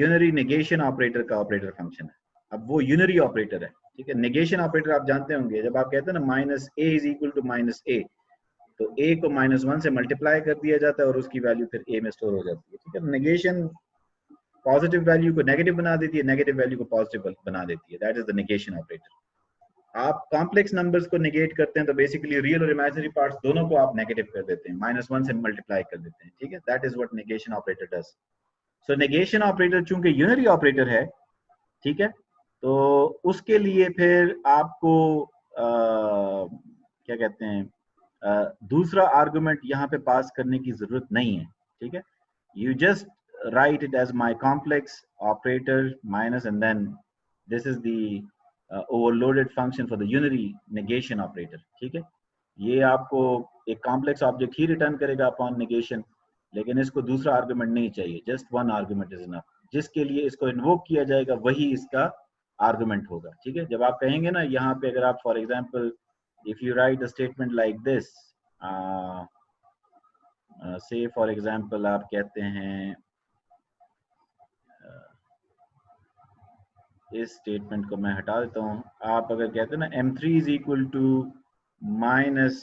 unary negation operator का operator function है. अब वो unary operator है, ठीक है. negation operator आप जानते होंगे, जब आप कहते हैं ना minus a is equal to minus a, तो a को -1 से मल्टीप्लाई कर दिया जाता है और उसकी वैल्यू फिर a में स्टोर हो जाती है, ठीक है. नेगेशन पॉजिटिव वैल्यू को नेगेटिव बना देती है, नेगेटिव वैल्यू को पॉजिटिव बना देती है. That is the negation operator. आप कॉम्प्लेक्स नंबर्स को नेगेट करते हैं तो बेसिकली रियल और इमेजिनरी पार्ट्स दोनों को आप नेगेटिव कर देते हैं, -1 से मल्टीप्लाई कर देते हैं, ठीक है. That is what negation operator does. So negation operator चूंकि यूनरी ऑपरेटर है, ठीक है, तो उसके लिए फिर आपको क्या कहते हैं, दूसरा आर्गुमेंट यहाँ पे पास करने की जरूरत नहीं है, ठीक है. You just write it as my complex operator minus and then this is the overloaded function for the unary negation operator, ठीक है. ये आपको एक कॉम्प्लेक्स ऑब्जेक्ट ही रिटर्न करेगा अपॉन नेगेशन, लेकिन इसको दूसरा आर्गुमेंट नहीं चाहिए, just one argument is enough. जिसके लिए इसको इन्वोक किया जाएगा वही इसका आर्गुमेंट होगा, ठीक है. जब आप कहेंगे ना यहाँ पे, अगर आप for example if you write a statement like this, say for example आप कहते हैं, इस स्टेटमेंट को मैं हटा देता हूँ. आप अगर कहते हैं ना m3 is equal to minus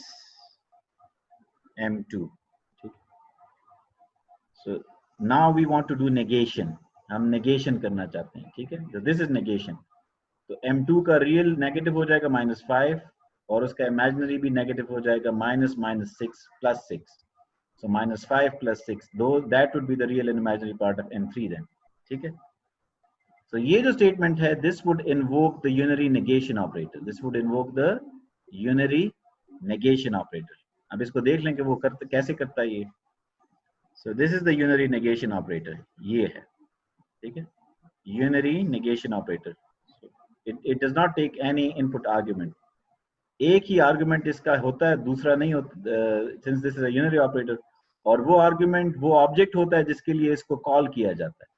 m2, ठीक. so now we want to do negation. हम negation करना चाहते हैं, ठीक है. so this is negation. तो m2 का रियल नेगेटिव हो जाएगा -5 और उसका इमेजिनरी भी नेगेटिव हो जाएगा -6 plus 6. So -5 plus 6, though that would be the real and imaginary part of m3 then, ठीक है. So ये जो स्टेटमेंट है, this would invoke the unary negation operator. This would invoke the unary negation operator. अब इसको देख लें कि वो कैसे करता है ये. So this is the unary negation operator. ये है, ठीक है, unary negation operator. So it does not take any input argument. एक ही आर्गुमेंट इसका होता है, दूसरा नहीं होता, since this is a unary operator, और वो आर्गुमेंट वो ऑब्जेक्ट होता है जिसके लिए इसको कॉल किया जाता है।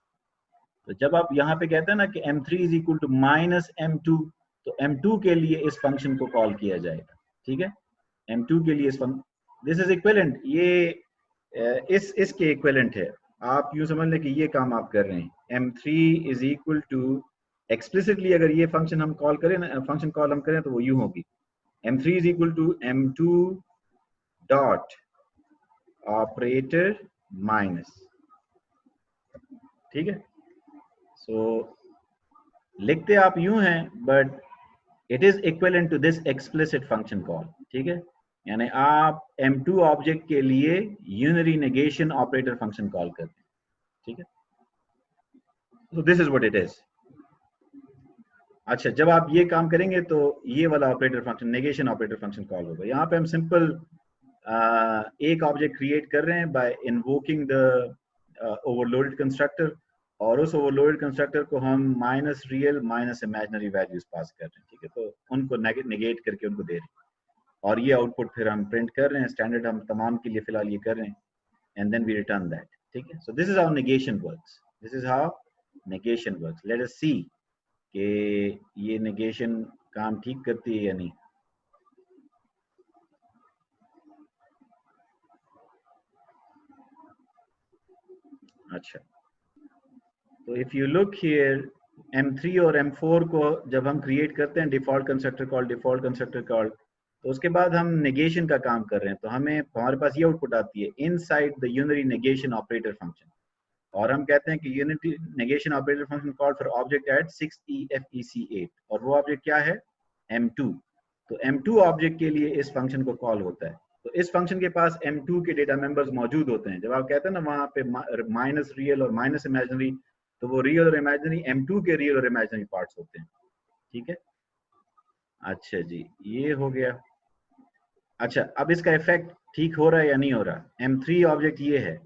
तो जब आप यहाँ पे कहते हैं ना कि m3 is equal to minus m2, तो m2 के लिए इस फंक्शन को कॉल किया जाएगा, ठीक है। m2 के लिए इस फंक्शन, दिस इज इक्विवेलेंट, ये इसके इक्विवेलेंट है। आप यूं समझ लें कि ये काम आप कर रहे हैं। m3 is equal to, explicitly अगर ये फंक्शन हम कॉल करें ना, फंक्शन कॉल हम करें, तो वो यूं होगी, m3 is equal to m2 dot operator minus, ठीक है। सो लिखते आप यूं हैं, but it is equivalent to this explicit function call, ठीक है। यानी आप m2 ऑब्जेक्ट के लिए unary negation operator function call करते हैं, ठीक है। So this is what it is. अच्छा, जब आप ये काम करेंगे तो ये वाला operator function, negation operator function call होगा। यहाँ पे हम सिंपल एक ऑब्जेक्ट क्रिएट कर रहे हैं by invoking the overloaded constructor, और उस ओवरलोडेड कंस्ट्रक्टर को हम minus real minus imaginary values pass कर रहे हैं, ठीक है। तो उनको नेगेट करके उनको दे रहे हैं, और ये आउटपुट फिर हम प्रिंट कर रहे हैं। स्टैंडर्ड हम तमाम के लिए फिलहाल ये कर रहे हैं, and then we return that, ठीक है। So this is how negation works, this is how negation works. Let us see कि ये नेगेशन काम ठीक करती है या नहीं। अच्छा, तो if you look here, m3 और m4 को जब हम क्रिएट करते हैं डिफॉल्ट कंस्ट्रक्टर कॉल, तो उसके बाद हम नेगेशन का काम कर रहे हैं, तो हमारे पास ये आउटपुट आती है inside the unary negation operator function, और हम कहते हैं कि unary negation operator function called for object at 6EFEC8, और वो ऑब्जेक्ट क्या है, m2। तो m2 ऑब्जेक्ट के लिए इस फंक्शन को कॉल होता है। तो इस फंक्शन के पास m2 के डेटा मेंबर्स मौजूद होते हैं। जब आप कहते हैं ना वहाँ पे माइनस रियल और माइनस इमेजिनरी, तो वो रियल और इमेजिनरी m2 के रियल और इमेजिनरी पार्ट्स होते हैं, ठीक है। अच्छा जी, ये हो गया। अच्छा, अब इसका इफेक्ट ठीक हो रहा है या नहीं हो रहा। m3 ऑब्जेक्ट ये है,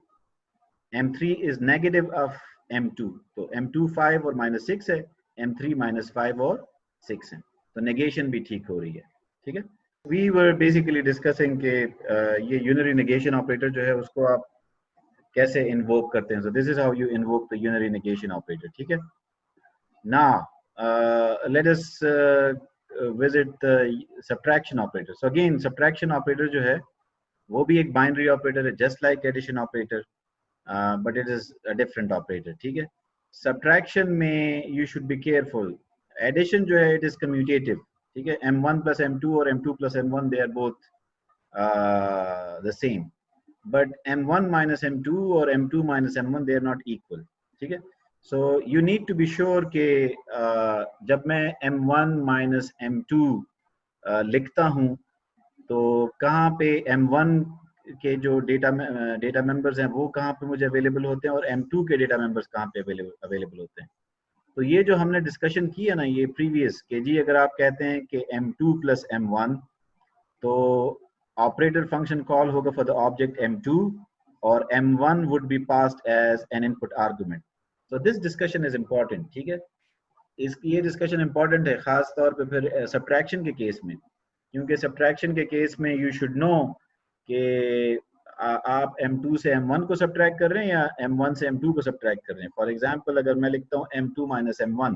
m3 is negative of m2, तो m2 5 और -6 है, m3 -5 और 6 है, तो नेगेशन भी ठीक हो रही है, ठीक है। वी वर बेसिकली डिस्कसिंग के ये यूनरी नेगेशन ऑपरेटर जो है उसको आप कैसे इन्वोक करते हैं। So this is how you invoke the unary negation operator, ठीक है। Now let us visit the subtraction operator. So again subtraction operator जो है वो भी एक बाइनरी ऑपरेटर है, just like addition operator, but it is a different operator, ठीक है। Subtraction में you should be careful. Addition जो है it is commutative, ठीक है। m1 plus m2 और m2 plus m1 they are both the same, but m1 minus m2 और m2 minus m1 they are not equal, ठीक है। So you need to be sure कि जब मैं m1 minus m2 लिखता हूँ, तो कहाँ पे m1 के जो डेटा मेंबर्स हैं वो कहाँ पे मुझे अवेलेबल होते हैं, और m2 के डेटा मेंबर्स कहाँ पे अवेलेबल होते हैं। तो ये जो हमने डिस्कशन की है ना ये प्रीवियस के जी, अगर आप कहते हैं कि m2 प्लस m1, तो ऑपरेटर फंक्शन कॉल होगा फॉर द ऑब्जेक्ट m2, और m1 would be passed as an input argument. So this discussion is important, ठीक है। ये डिस्कशन इम्पॉर्टेंट है खास तौर पे फिर सब्ट्रैक्शन के केस में, क्योंकि सब्ट्रैक्शन के केस में यू शुड नो कि आप m2 से m1 को सब्ट्रैक्ट कर रहे हैं या m1 से m2 को सब्ट्रैक्ट कर रहे हैं। फॉर एग्जांपल अगर मैं लिखता हूँ m2 माइनस m1,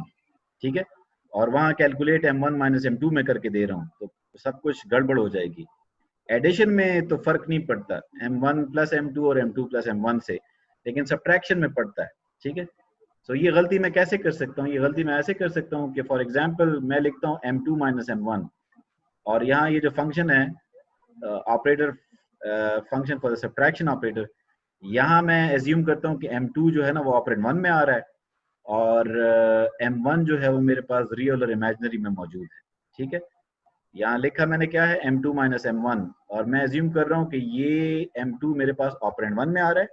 ठीक है, और वहाँ कैलकुलेट m1 माइनस m2 में करके दे रहा हूँ, तो सब कुछ गड़बड़ हो जाएगी। एडिशन में तो फर्क नहीं पड़ता m1 प्लस m2 और m2 प्लस m1 से, लेकिन सब्ट्रैक्शन में पड़ता है, ठीक है। तो ये गलती मैं कैसे कर सकता हूँ, ये गलती मैं ऐसे कर सकता हूँ कि फॉर एग्जांपल मैं लिखता हूँ m2 माइनस m1, और यहाँ ये जो फंक्शन है operator function for the subtraction operator, यहाँ मैं एज्यूम करता हूँ कि m2 जो है ना वो ऑपरेंड 1 में आ रहा है, और m1 जो है वो मेरे पास रियल और इमेजिनरी में मौजूद है, ठीक है। यहाँ लिखा मैंने क्या है, m2 माइनस m1, और मैं एज्यूम कर रहा हूँ कि ये m2 मेरे पास ऑपरेंड 1 में आ रहा है,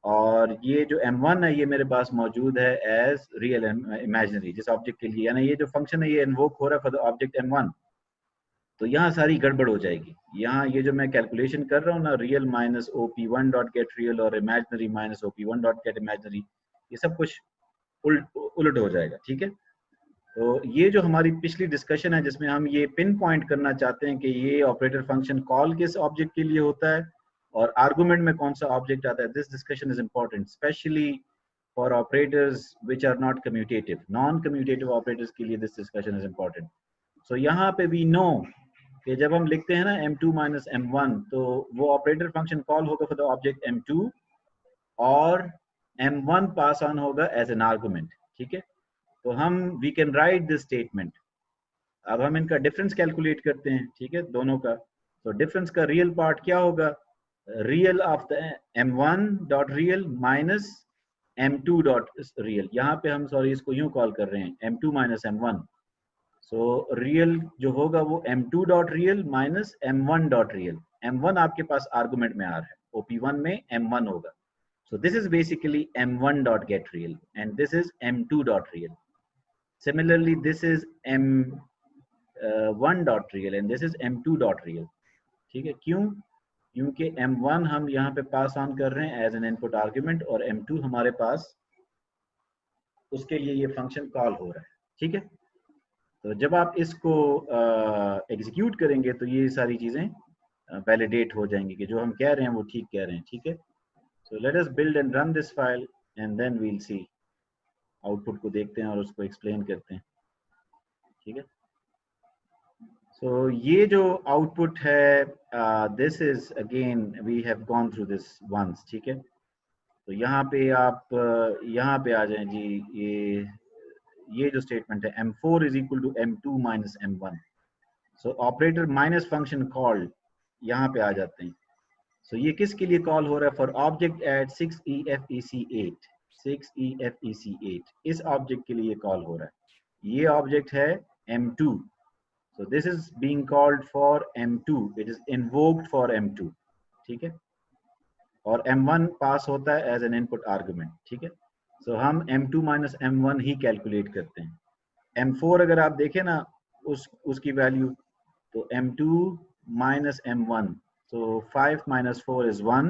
और ये जो m1 है ये मेरे पास मौजूद है एज रियल इमेजिनरी जिस ऑब्जेक्ट के लिए, यानी ये जो फंक्शन है ये इन्वोक हो रहा है फॉर द ऑब्जेक्ट m1। तो यहाँ सारी गड़बड़ हो जाएगी। यहाँ ये जो मैं कैलकुलेशन कर रहा हूँ ना, real minus op1 dot get real और imaginary minus op1 dot get imaginary, ये सब कुछ उलट हो जाएगा, ठीक है। तो ये जो हमारी पिछली डिस्कशन है जिसमें हम ये पिन पॉइंट करना चाहते हैं कि ये ऑपरेटर फंक्शन कॉल किस ऑब्जेक्ट के लिए होता है और आर्गुमेंट में कौन सा ऑब्जेक्ट आता है, this discussion is important specially for operators which are not commutative. Non commutative operators के लिए this discussion is important. So यहाँ पे वी नो कि जब हम लिखते हैं ना m2 माइनस m1, तो वो ऑपरेटर फंक्शन कॉल होगा फॉर द ऑब्जेक्ट m2 और m1 पास ऑन होगा एज एन आर्गुमेंट। ठीक है, तो हम we can write this statement. अब हम इनका डिफरेंस कैलकुलेट करते हैं, ठीक है, दोनों का। तो डिफरेंस का रियल पार्ट क्या होगा, real of the m1 dot real minus m2 dot real. यहाँ पे हम सॉरी इसको यूं कॉल कर रहे हैं m2 minus m1। So real जो होगा वो m2 dot real minus m1 dot real. m1 आपके पास आर्गुमेंट में आ रहा है, op1 में m1 होगा। So this is basically m1 dot get real and this is m2 dot real. Similarly, this is m1 dot real and this is m2 dot real. ठीक है, क्यों? क्योंकि m1 हम यहाँ पे पास ऑन कर रहे हैं एज एन इनपुट आर्ग्यूमेंट और m2 हमारे पास उसके लिए ये फंक्शन कॉल हो रहा है। ठीक है, तो जब आप इसको एग्जीक्यूट करेंगे तो ये सारी चीज़ें वैलिडेट हो जाएंगी कि जो हम कह रहे हैं वो ठीक कह रहे हैं। ठीक है, so let us build and run this file and then we'll see। Output को देखते हैं और उसको एक्सप्लेन करते हैं। ठीक है, so ये जो आउटपुट है this is again we have gone through this once. ठीक है, तो यहाँ पे आप यहाँ पे आ जाएं जी। ये जो स्टेटमेंट है m4 is equal to m2 minus m1। So operator minus function called यहाँ पे आ जाते हैं। सो ये किसके लिए कॉल हो रहा है, for object at 6EFEC8। 6EFEC8 इस ऑब्जेक्ट के लिए कॉल हो रहा है। ये ऑब्जेक्ट है m2, so this is being called for m2, it is invoked for m2। ठीक है, और m1 पास होता है एज एन इनपुट आर्गुमेंट। ठीक है, सो हम m2 माइनस m1 ही कैलकुलेट करते हैं। m4 अगर आप देखें ना उसकी वैल्यू, तो m2 minus m1, so 5 minus 4 is 1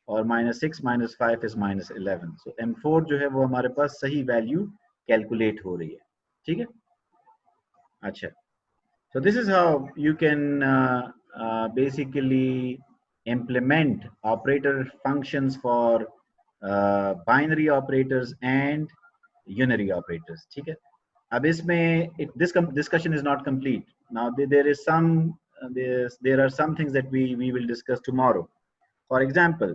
और minus 6 minus 5 is minus 11। so m4 जो है वो हमारे पास सही वैल्यू कैलकुलेट हो रही है। ठीक है, अच्छा, so this is how you can basically implement operator functions for binary operators and unary operators। ठीक है, अब इसमें this discussion is not complete now। there is some there are some things that we will discuss tomorrow। for example,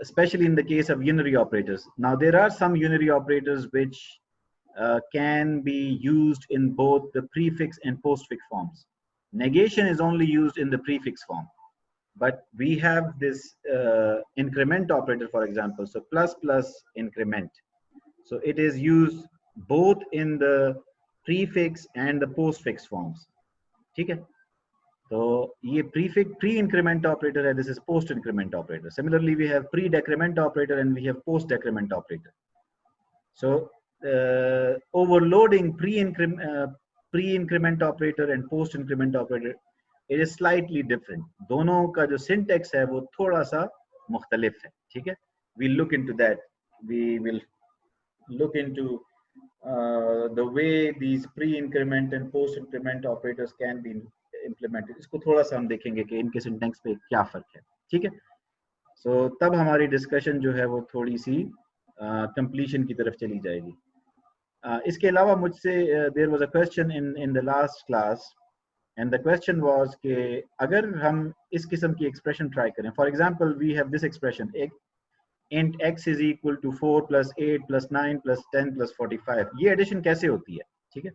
especially in the case of unary operators, now there are some unary operators which can be used in both the prefix and postfix forms. Negation is only used in the prefix form, but we have this increment operator, for example, so plus plus increment, so it is used both in the prefix and the postfix forms। ठीक है, तो ये pre increment operator है, this is post increment operator। similarly we have pre decrement operator and we have post decrement operator। so overloading pre-increment operator and post-increment operator, it is slightly different। दोनों का जो syntax है वो थोड़ा सा मुख्तलिफ है। ठीक है, we'll look into that। we will look into the way these pre-increment and post-increment operators can be implemented। इसको थोड़ा सा हम देखेंगे कि इनके syntax पे क्या फर्क है। ठीक है, so तब हमारी discussion जो है वो थोड़ी सी completion की तरफ चली जाएगी। इसके अलावा मुझसे there was a question in the last class and the question was कि अगर हम इस किस्म की एक्सप्रेशन ट्राई करें, for example we have this expression int x is equal to 4 plus 8 plus 9 plus 10 plus 45। ये एडिशन कैसे होती है? ठीक है,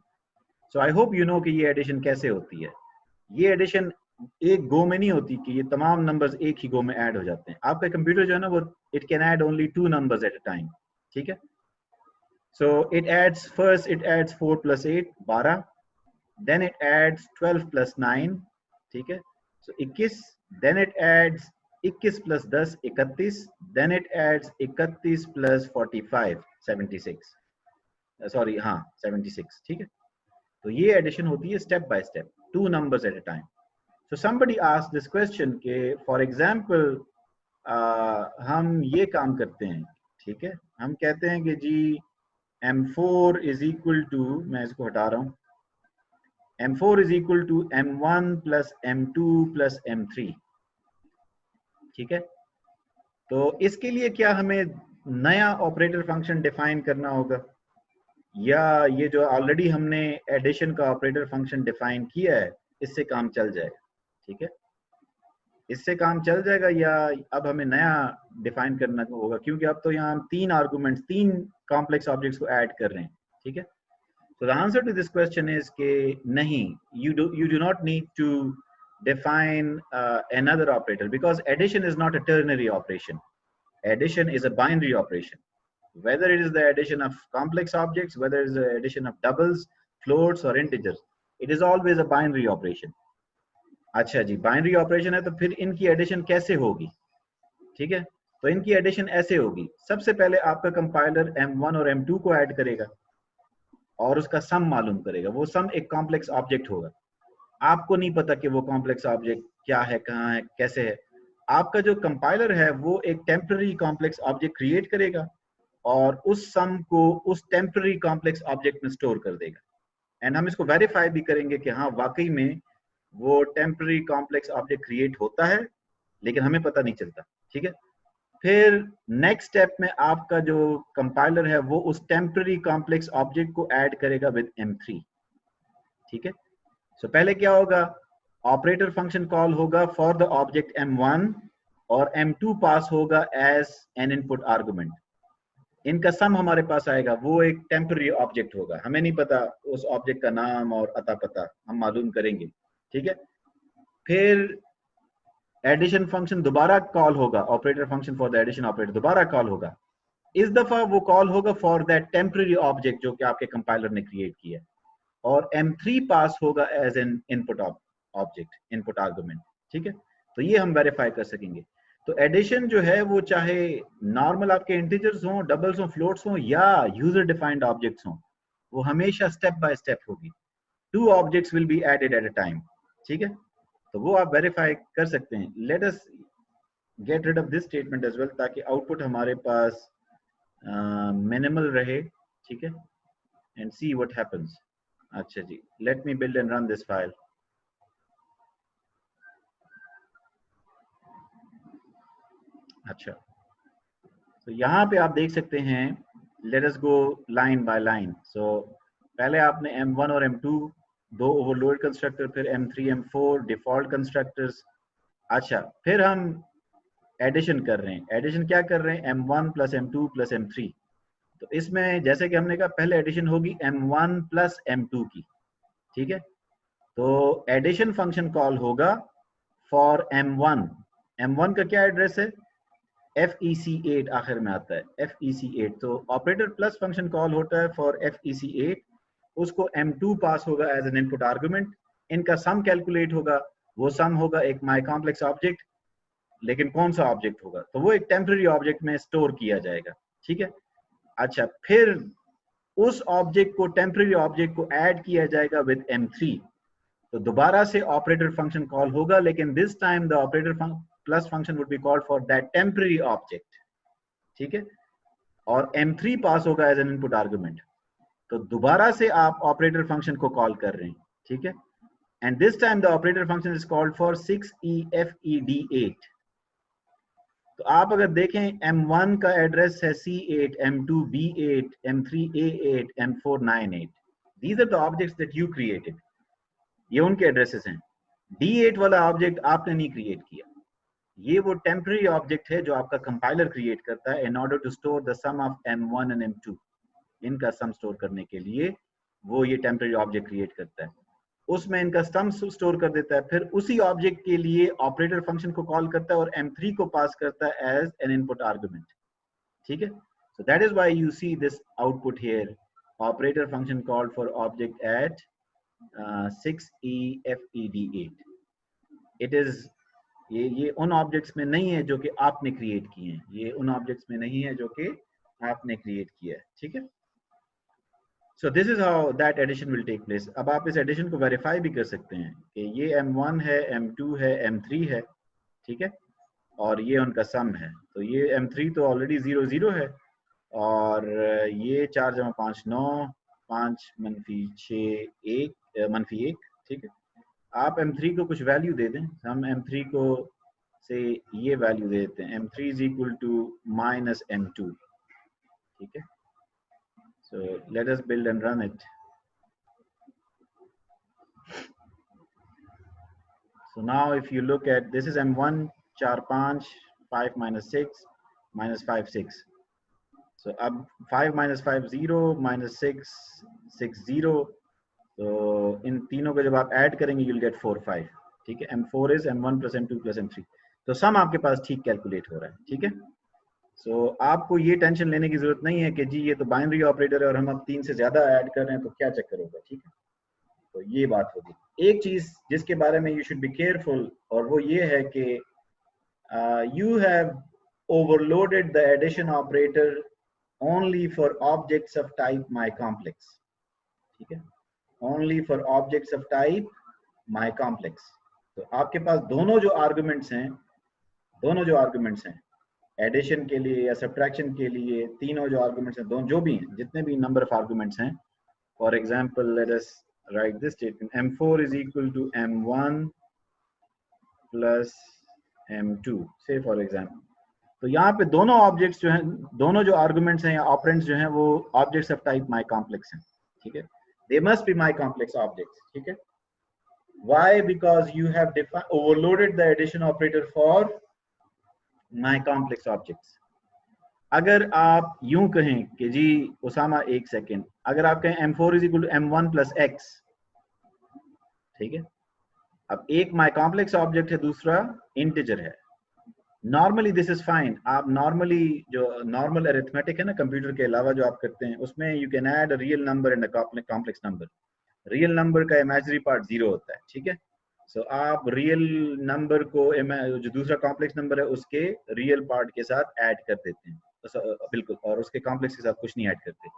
सो आई होप यू नो कि ये एडिशन कैसे होती है। ये एडिशन एक गो में नहीं होती कि ये तमाम नंबर्स एक ही गो में ऐड हो जाते हैं। आपका कंप्यूटर जो है ना वो it can add only 2 numbers at a time। ठीक है, so it adds first it adds 4 plus 8 12, then it adds 12 plus 9। ठीक है, so 21, then it adds 21 plus 10 31, then it adds 31 plus 45 76, sorry हाँ 76। ठीक है, तो ये एडिशन होती है step by step, 2 numbers at a time। so somebody asked this question के फॉर एग्जाम्पल हम ये काम करते हैं। ठीक है, हम कहते हैं कि जी M4 इज इक्वल टू, मैं इसको हटा रहा हूँ, M4 is equal to M1 plus M2 plus M3। ठीक है, तो इसके लिए क्या हमें नया ऑपरेटर फंक्शन डिफाइन करना होगा, या ये जो ऑलरेडी हमने एडिशन का ऑपरेटर फंक्शन डिफाइन किया है इससे काम चल जाएगा? ठीक है, इससे काम चल जाएगा या अब हमें नया डिफाइन करना होगा, क्योंकि अब तो यहाँ हम तीन आर्गुमेंट्स, तीन कॉम्प्लेक्स ऑब्जेक्ट्स को ऐड कर रहे हैं। ठीक है, so the answer to this question is के नहीं, you do not need to define another operator, because addition is not a ternary operation. Addition is a binary operation. Whether it is the addition of complex objects, whether it is the addition of doubles, floats or integers, it is always a binary operation. अच्छा जी, बाइनरी ऑपरेशन है तो फिर इनकी एडिशन कैसे होगी? ठीक है, तो इनकी एडिशन ऐसे होगी, सबसे पहले आपका कंपाइलर M1 और M2 को ऐड करेगा और उसका सम मालूम करेगा। वो सम एक कॉम्प्लेक्स ऑब्जेक्ट होगा, आपको नहीं पता कि वो कॉम्प्लेक्स ऑब्जेक्ट क्या है, कहाँ है, कैसे है। आपका जो कंपाइलर है वो एक टेम्पररी कॉम्प्लेक्स ऑब्जेक्ट क्रिएट करेगा और उस सम को उस टेम्पररी कॉम्प्लेक्स ऑब्जेक्ट में स्टोर कर देगा। एंड हम इसको वेरीफाई भी करेंगे कि हाँ वाकई में वो टेम्पररी कॉम्प्लेक्स ऑब्जेक्ट क्रिएट होता है, लेकिन हमें पता नहीं चलता। ठीक है, फिर नेक्स्ट स्टेप में आपका जो कंपाइलर है वो उस टेम्पररी कॉम्प्लेक्स ऑब्जेक्ट को ऐड करेगा विद M3। ठीक है, सो पहले क्या होगा, ऑपरेटर फंक्शन कॉल होगा फॉर द ऑब्जेक्ट M1 और M2 पास होगा एज एन इनपुट आर्गुमेंट। इनका सम हमारे पास आएगा, वो एक टेम्पररी ऑब्जेक्ट होगा, हमें नहीं पता उस ऑब्जेक्ट का नाम और अता पता, हम मालूम करेंगे। ठीक है, फिर एडिशन फंक्शन दोबारा कॉल होगा, operator function for the addition operator दोबारा कॉल होगा। इस दफा वो कॉल होगा फॉर दैट टेम्पररी ऑब्जेक्ट जो कि आपके कंपाइलर ने क्रिएट किया, और M3 पास होगा as an input object, input argument. ठीक है, तो ये हम वेरीफाई कर सकेंगे। तो एडिशन जो है वो चाहे नॉर्मल आपके इंटीजर्स हों, डबल्स हों, फ्लोट्स हों या यूजर डिफाइंड ऑब्जेक्ट्स हों, वो हमेशा स्टेप बाय स्टेप होगी। 2 objects will be added at a time. ठीक है, तो वो आप वेरीफाई कर सकते हैं। Let us get rid of this statement as well, ताकि आउटपुट हमारे पास मिनिमल रहे। ठीक है, एंड सी व्हाट हैपेंस। अच्छा जी, let me build and run this file. अच्छा, तो यहाँ पे आप देख सकते हैं, let us go line by line. सो पहले आपने M1 और M2 दो ओवरलोड कंस्ट्रक्टर, फिर M3 M4 डिफॉल्ट कंस्ट्रक्टर्स। अच्छा, फिर हम एडिशन कर रहे हैं। एडिशन क्या कर रहे हैं, M1 plus M2 plus M3। तो इसमें जैसे कि हमने कहा पहले एडिशन होगी M1 प्लस M2 की। ठीक है, तो एडिशन फंक्शन कॉल होगा फॉर M1। M1 का क्या एड्रेस है, FEC8 आखिर में आता है, FEC8। तो ऑपरेटर प्लस फंक्शन कॉल होता है फॉर FEC8, उसको M2 पास होगा एज एन इनपुट आर्गुमेंट। इनका सम कैलकुलेट होगा, वो सम होगा एक माई कॉम्प्लेक्स ऑब्जेक्ट, लेकिन कौन सा ऑब्जेक्ट होगा, तो वो एक टेम्पररी ऑब्जेक्ट में स्टोर किया जाएगा। ठीक है, अच्छा, फिर उस ऑब्जेक्ट को, टेम्पररी ऑब्जेक्ट को ऐड किया जाएगा विद M3। तो दोबारा से ऑपरेटर फंक्शन कॉल होगा, लेकिन this time the operator plus function would be called for that temporary object. ठीक है, और M3 पास होगा एज एन इनपुट आर्गुमेंट। तो दोबारा से आप ऑपरेटर फंक्शन को कॉल कर रहे हैं। ठीक है, and this time the operator function is called for 6EFED8। तो आप अगर देखें, M1 का एड्रेस है C8, M2 B8, M3 A8, M4 9, 8। These are the objects that you created. ये उनके एड्रेसेस हैं। D8 वाला ऑब्जेक्ट आपने नहीं क्रिएट किया, ये वो टेम्पररी ऑब्जेक्ट है जो आपका कंपाइलर क्रिएट करता है in order to store the sum of M1 and M2। इनका सम स्टोर करने के लिए वो ये टेम्पररी ऑब्जेक्ट क्रिएट करता है, उसमें इनका सम स्टोर कर देता है, फिर उसी ऑब्जेक्ट के लिए ऑपरेटर फंक्शन को कॉल करता है और M3 को पास करता है एज एन इनपुट आर्गुमेंट। ठीक है, so that is why you see this output here, operator function called for object eight 6EFED8। It is ये उन ऑब्जेक्ट्स में नहीं है जो कि आपने क्रिएट किए हैं, ये उन ऑब्जेक्ट्स में नहीं है जो कि आपने क्रिएट किया है। ठीक है, so this is how that addition will take place. अब आप इस एडिशन को वेरीफाई भी कर सकते हैं कि ये M1 है, M2 है, M3 है। ठीक है, और ये उनका सम है। तो ये M3 तो ऑलरेडी 0 0 है, और ये 4 जमा 5 9, 5 -6 1 -1, ठीक है। आप M3 को कुछ वैल्यू दे दें, हम M3 को से ये वैल्यू दे देते हैं, M3 is equal to -M2, ठीक है। So let us build and run it. So now if you look at this is M1 4 5 5 -6 -5 6. So अब 5 -5 0 -6 6 0, तो इन तीनों को जब आप ऐड करेंगे you'll get 4 5, ठीक है। M4 is M1 plus M2 plus M3, तो सम आपके पास ठीक कैलकुलेट हो रहा है, ठीक है। सो आपको ये टेंशन लेने की जरूरत नहीं है कि जी ये तो बाइनरी ऑपरेटर है और हम अब 3 से ज्यादा ऐड कर रहे हैं तो क्या चक्कर होगा, ठीक है। तो ये बात होगी। एक चीज जिसके बारे में यू शुड बी केयरफुल, और वो ये है कि you have overloaded the addition operator only for objects of type my complex, ठीक है, only for objects of type my complex. तो आपके पास दोनों जो आर्गुमेंट्स हैं एडिशन के लिए या सब्ट्रैक्शन के लिए, तीनों जो आर्गुमेंट्स हैं, दोनों जो भी हैं, जितने भी नंबर ऑफ आर्गुमेंट्स हैं, for example let us write this statement, M4 is equal to M1 plus M2 say for example। तो यहाँ पे दोनों ऑब्जेक्ट्स जो हैं, दोनों जो आर्गुमेंट्स हैं या ऑपरेंड्स जो हैं वो objects of type my complex हैं, ठीक है। They must be my complex objects, ठीक है। Why? Because you have overloaded the addition operator for my complex objects। अगर आप यूं कहें कि जी उसामा एक सेकेंड, अगर आप कहें M4 is equal to M1 plus X, ठीक है। अब एक माई कॉम्प्लेक्स ऑब्जेक्ट है, दूसरा इंटीजर है। Normally this is fine. आप नॉर्मली जो नॉर्मल अरिथमेटिक है ना कंप्यूटर के अलावा जो आप करते हैं, उसमें you can add a real number and a complex number. Real number का इमेजिनरी पार्ट 0 होता है, ठीक है। सो आप रियल नंबर को जो दूसरा कॉम्प्लेक्स नंबर है उसके रियल पार्ट के साथ ऐड कर देते हैं, बिल्कुल, और उसके कॉम्प्लेक्स के साथ कुछ नहीं ऐड करते।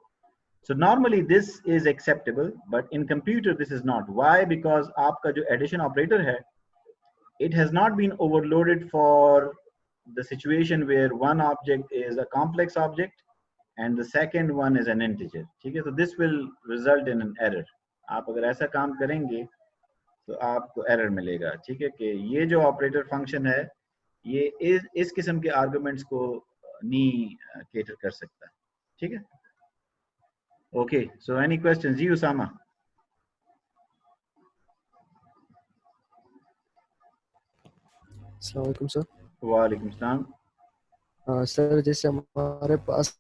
So normally this is acceptable, but in computer this is not. Why? Because आपका जो addition operator है, it has not been overloaded for the situation where one object is a complex object and the second one is an integer, ठीक है। So this will result in an error। आप अगर ऐसा काम करेंगे तो आपको एरर मिलेगा, ठीक है, कि ये जो ऑपरेटर फंक्शन है ये इस किस्म के आर्गुमेंट्स को नहीं केटर कर सकता, ठीक है। Okay, so any questions? जी उसामा। अस्सलाम वालेकुम सर। वालेकुम सलाम। सर जैसे हमारे पास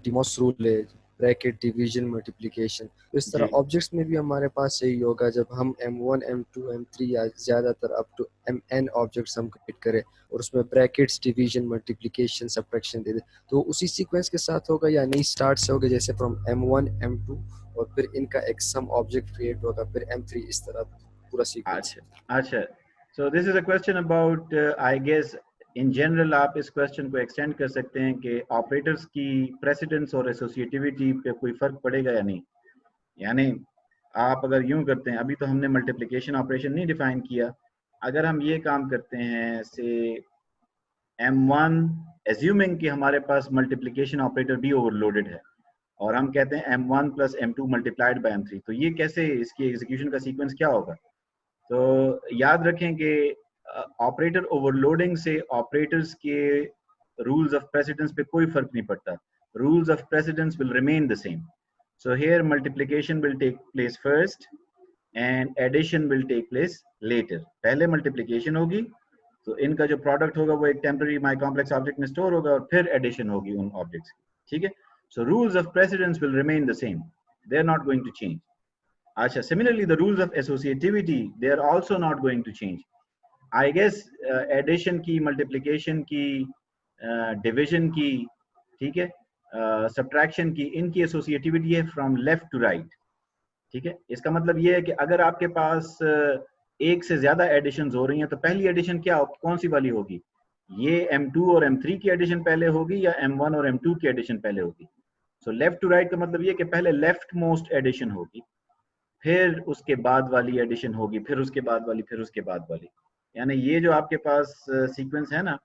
डिमोस रूल है, ब्रैकेट डिवीजन मल्टीप्लिकेशन, तो इस तरह ऑब्जेक्ट्स में भी हमारे पास यही होगा। जब हम M1 M2 M3 या ज़्यादातर अप टू Mn ऑब्जेक्ट्स हम क्रिएट करें और उसमें ब्रैकेट्स डिवीजन मल्टीप्लिकेशन सब्ट्रैक्शन दे दे, तो उसी सीक्वेंस के साथ होगा या नहीं स्टार्ट से होगा, जैसे फ्रॉम M1 M2 और फिर इनका एक सम ऑब्जेक्ट क्रिएट होगा, फिर M3, इस तरह पूरा सीक्वेंस। अच्छा, so this is a question about I guess in general आप इस क्वेश्चन को एक्सटेंड कर सकते हैं कि ऑपरेटर्स की प्रेसिडेंस और एसोसिएटिविटी पे कोई फर्क पड़ेगा या नहीं। यानी आप अगर यूं करते हैं, अभी तो हमने मल्टीप्लिकेशन ऑपरेशन नहीं डिफाइन किया, अगर हम ये काम करते हैं से M1 एज्यूमिंग कि हमारे पास मल्टीप्लिकेशन ऑपरेटर भी ओवरलोडेड है और हम कहते हैं M1 plus M2 multiplied by M3, तो ये कैसे, इसकी एग्जीक्यूशन का सीक्वेंस क्या होगा। तो याद रखें कि ऑपरेटर ओवरलोडिंग से ऑपरेटर्स के रूल्स ऑफ प्रेसिडेंस पे कोई फर्क नहीं पड़ता। Rules of precedence will remain the same. So here multiplication will take place first and addition will take place later. पहले मल्टीप्लिकेशन होगी तो इनका जो प्रोडक्ट होगा वो एक टेम्पररी माई कॉम्प्लेक्स ऑब्जेक्ट में स्टोर होगा और फिर एडिशन होगी उन ऑब्जेक्ट्स की, ठीक है। So rules of precedence will remain the same, they are not going to change. Acha, similarly, the rules of associativity, they are also not going to change. I guess addition की, multiplication की, division की, ठीक है, subtraction की, इनकी associativity है from left to right, ठीक है। इसका मतलब ये है कि अगर आपके पास एक से ज्यादा एडिशंस हो रही हैं तो पहली एडिशन क्या हो, कौन सी वाली होगी, ये M2 और M3 की एडिशन पहले होगी या M1 और M2 की एडिशन पहले होगी। सो लेफ्ट टू राइट का मतलब ये कि पहले लेफ्ट मोस्ट एडिशन होगी, फिर उसके बाद वाली एडिशन होगी, फिर उसके बाद वाली, फिर उसके बाद वाली। यानी ये जो आपके पास सीक्वेंस है ना,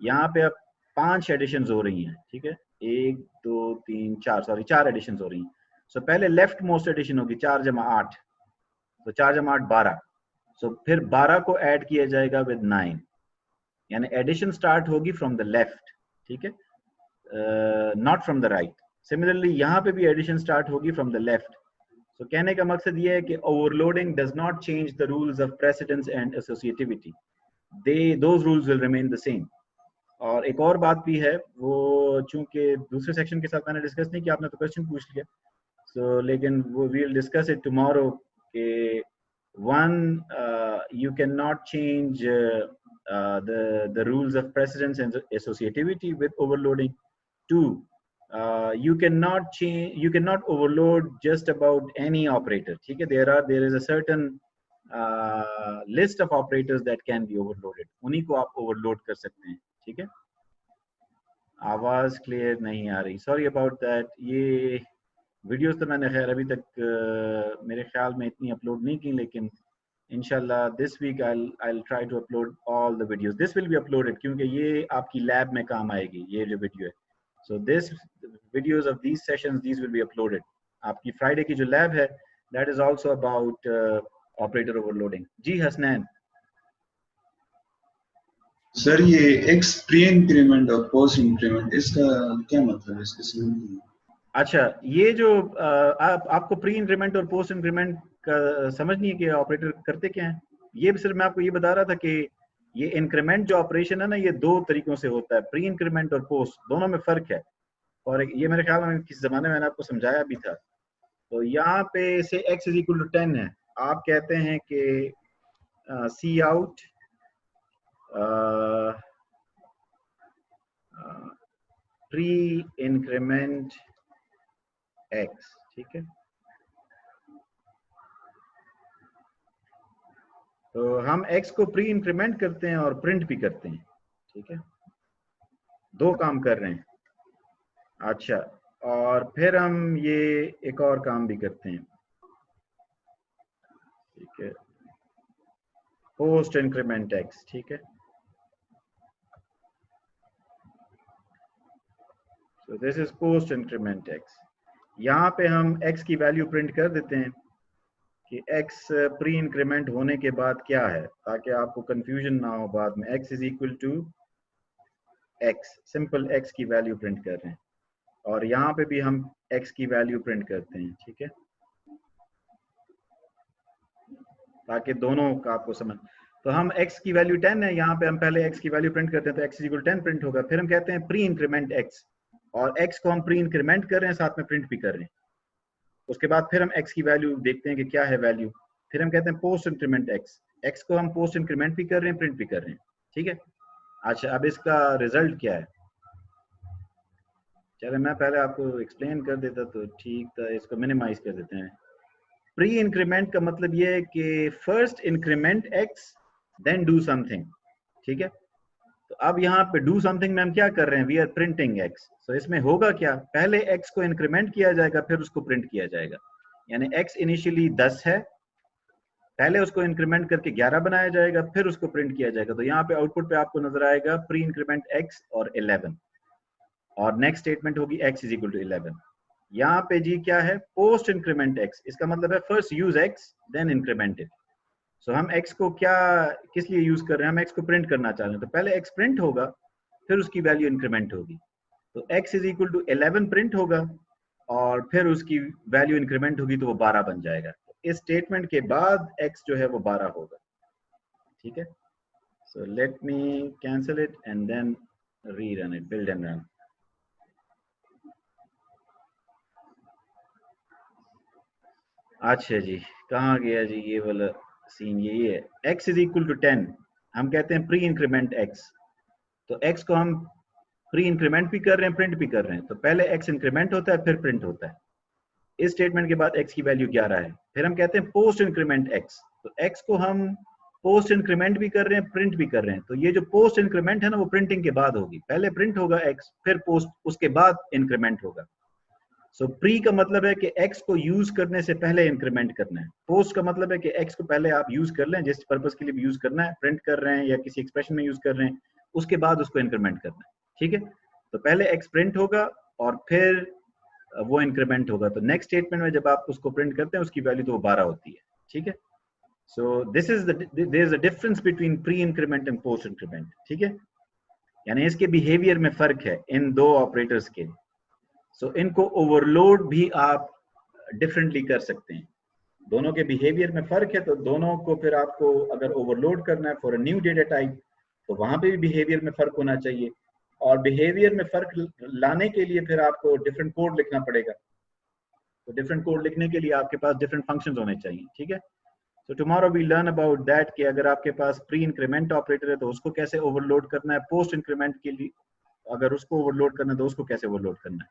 यहाँ पे अब 5 एडिशंस हो रही हैं, ठीक है, 1 2 3 4, सॉरी 4 एडिशंस हो रही हैं। सो पहले लेफ्ट मोस्ट एडिशन होगी 4 जमा 8, तो 4 जमा 8 12। सो फिर 12 को ऐड किया जाएगा विद 9, यानी एडिशन स्टार्ट होगी फ्रॉम द लेफ्ट, ठीक है, not from the right. Similarly यहाँ पे भी एडिशन स्टार्ट होगी फ्रॉम द लेफ्ट। सो कहने का मकसद ये है कि overloading does not change the rules of precedence and associativity, those rules will remain the same. और एक और बात भी है, वो चूंकि दूसरे सेक्शन के साथ मैंने डिस्कस नहीं किया, आपने तो क्वेश्चन पूछ लिया, सो लेकिन वो we will discuss it tomorrow के one, you cannot change the rules of precedence and associativity with overloading. Two, you cannot overload just about any operator, ठीक है, there is a certain list of operators that can be overloaded, उन्हीं को आप overload कर सकते हैं, ठीक है। आवाज क्लियर नहीं आ रही, सॉरी अबाउट दैट। ये वीडियोस तो मैंने खैर अभी तक मेरे ख्याल में इतनी अपलोड नहीं की, लेकिन इंशाल्लाह this week I'll try to upload all the videos. This will be uploaded क्योंकि ये आपकी लैब में काम आएगी, ये जो वीडियो है। So this videos of these sessions, these will be uploaded. आपकी फ्राइडे की जो लैब है, that is also about operator overloading. जी हसनैन। सर ये एक्स प्री इंक्रीमेंट और पोस्ट इंक्रीमेंट, इसका क्या मतलब है, इसके समझ? अच्छा, ये जो आपको प्री इंक्रीमेंट और पोस्ट इंक्रीमेंट का समझ नहीं है कि ऑपरेटर करते क्या हैं। ये सिर्फ मैं आपको ये बता रहा था कि ये इंक्रीमेंट जो ऑपरेशन है ना, ये दो तरीकों से होता है, प्री इंक्रीमेंट और पोस्ट, दोनों में फर्क है। और ये मेरे ख्याल में किस जमाने में मैंने आपको समझाया भी था। तो यहाँ पे से x इज इक्वल टू 10 है, आप कहते हैं कि सी आउट प्री इंक्रीमेंट x, ठीक है। तो हम x को प्री इंक्रीमेंट करते हैं और प्रिंट भी करते हैं, ठीक है, दो काम कर रहे हैं। अच्छा, और फिर हम ये एक और काम भी करते हैं, ठीक है, पोस्ट इंक्रीमेंट x, ठीक है। So this is post increment x। यहाँ पे हम x की वैल्यू प्रिंट कर देते हैं कि x प्री इंक्रीमेंट होने के बाद क्या है, ताकि आपको कंफ्यूजन ना हो बाद में। x is equal to x, simple x की वैल्यू प्रिंट कर रहे हैं, और यहाँ पे भी हम x की वैल्यू प्रिंट करते हैं, ठीक है, ताकि दोनों का आपको समझ। तो हम x की वैल्यू 10 है, यहाँ पे हम पहले x की वैल्यू प्रिंट करते हैं, तो x इज इक्वल 10 प्रिंट होगा। फिर हम कहते हैं प्री इंक्रीमेंट x, और x को हम प्री इंक्रीमेंट कर रहे हैं, साथ में प्रिंट भी कर रहे हैं। उसके बाद फिर हम x की वैल्यू देखते हैं कि क्या है वैल्यू, फिर हम कहते हैं पोस्ट इंक्रीमेंट x को हम पोस्ट इंक्रीमेंट भी कर रहे हैं, प्रिंट भी कर रहे हैं, ठीक है। अच्छा, अब इसका रिजल्ट क्या है, चले मैं पहले आपको एक्सप्लेन कर देता तो ठीक था। इसको मिनिमाइज कर देते हैं। प्री इंक्रीमेंट का मतलब ये है कि first increment x then do something, ठीक है। तो अब यहाँ पे डू समथिंग में हम क्या कर रहे हैं, वी आर प्रिंटिंग x। सो इसमें होगा क्या, पहले x को इंक्रीमेंट किया जाएगा, फिर उसको प्रिंट किया जाएगा। यानी x इनिशियली 10 है, पहले उसको इंक्रीमेंट करके 11 बनाया जाएगा, फिर उसको प्रिंट किया जाएगा। तो यहाँ पे आउटपुट पे आपको नजर आएगा प्री इंक्रीमेंट x और 11, और नेक्स्ट स्टेटमेंट होगी x इज इक्वल टू 11। यहाँ पे जी क्या है, पोस्ट इंक्रीमेंट x, इसका मतलब है first use x then increment it. So हम x को क्या किस लिए यूज कर रहे हैं, हम x को प्रिंट करना चाह रहे हैं, तो पहले x प्रिंट होगा, फिर उसकी वैल्यू इंक्रीमेंट होगी। तो x is equal to 11 print होगा, और फिर उसकी वैल्यू इंक्रीमेंट होगी, तो वो 12 बन जाएगा। इस स्टेटमेंट के बाद x जो है वो 12 होगा, ठीक है। So let me cancel it and then rerun it, build and run. अच्छा जी, कहाँ गया जी ये वाला सीन, ये है x इज इक्वल टू 10, हम कहते हैं प्री इंक्रीमेंट x। तो x को हम प्री इंक्रीमेंट भी कर रहे हैं, प्रिंट भी कर रहे हैं। तो पहले x इंक्रीमेंट होता है, फिर प्रिंट होता है। इस स्टेटमेंट के बाद x की वैल्यू 11 है। फिर हम कहते हैं पोस्ट इंक्रीमेंट x, तो x को हम पोस्ट इंक्रीमेंट भी कर रहे हैं, प्रिंट भी कर रहे हैं। तो ये जो पोस्ट इंक्रीमेंट है ना, वो प्रिंटिंग के बाद होगी, पहले प्रिंट होगा x, फिर पोस्ट, उसके बाद इंक्रीमेंट होगा। सो प्री का मतलब है कि x को यूज करने से पहले इंक्रीमेंट करना है, पोस्ट का मतलब है कि x को पहले आप यूज कर लें, जिस पर्पस के लिए भी यूज करना है, प्रिंट कर रहे हैं या किसी एक्सप्रेशन में यूज कर रहे हैं, उसके बाद उसको इंक्रीमेंट करना है। ठीक है, तो पहले x प्रिंट होगा और फिर वो इंक्रीमेंट होगा। तो नेक्स्ट स्टेटमेंट में जब आप उसको प्रिंट करते हैं उसकी वैल्यू तो 12 होती है। ठीक है, so this is there is a difference between pre increment and post increment. ठीक है, यानी इसके बिहेवियर में फर्क है इन दो ऑपरेटर्स के। सो इनको ओवरलोड भी आप डिफरेंटली कर सकते हैं, दोनों के बिहेवियर में फर्क है, तो दोनों को फिर आपको अगर ओवरलोड करना है for a new data type तो वहां पे भी बिहेवियर में फर्क होना चाहिए, और बिहेवियर में फर्क लाने के लिए फिर आपको डिफरेंट कोड लिखना पड़ेगा। तो डिफरेंट कोड लिखने के लिए आपके पास डिफरेंट फंक्शंस होने चाहिए। ठीक है, so tomorrow we learn about that कि अगर आपके पास प्री इंक्रीमेंट ऑपरेटर है तो उसको कैसे ओवरलोड करना है, पोस्ट इंक्रीमेंट के लिए अगर उसको ओवरलोड करना है तो उसको कैसे ओवरलोड करना है।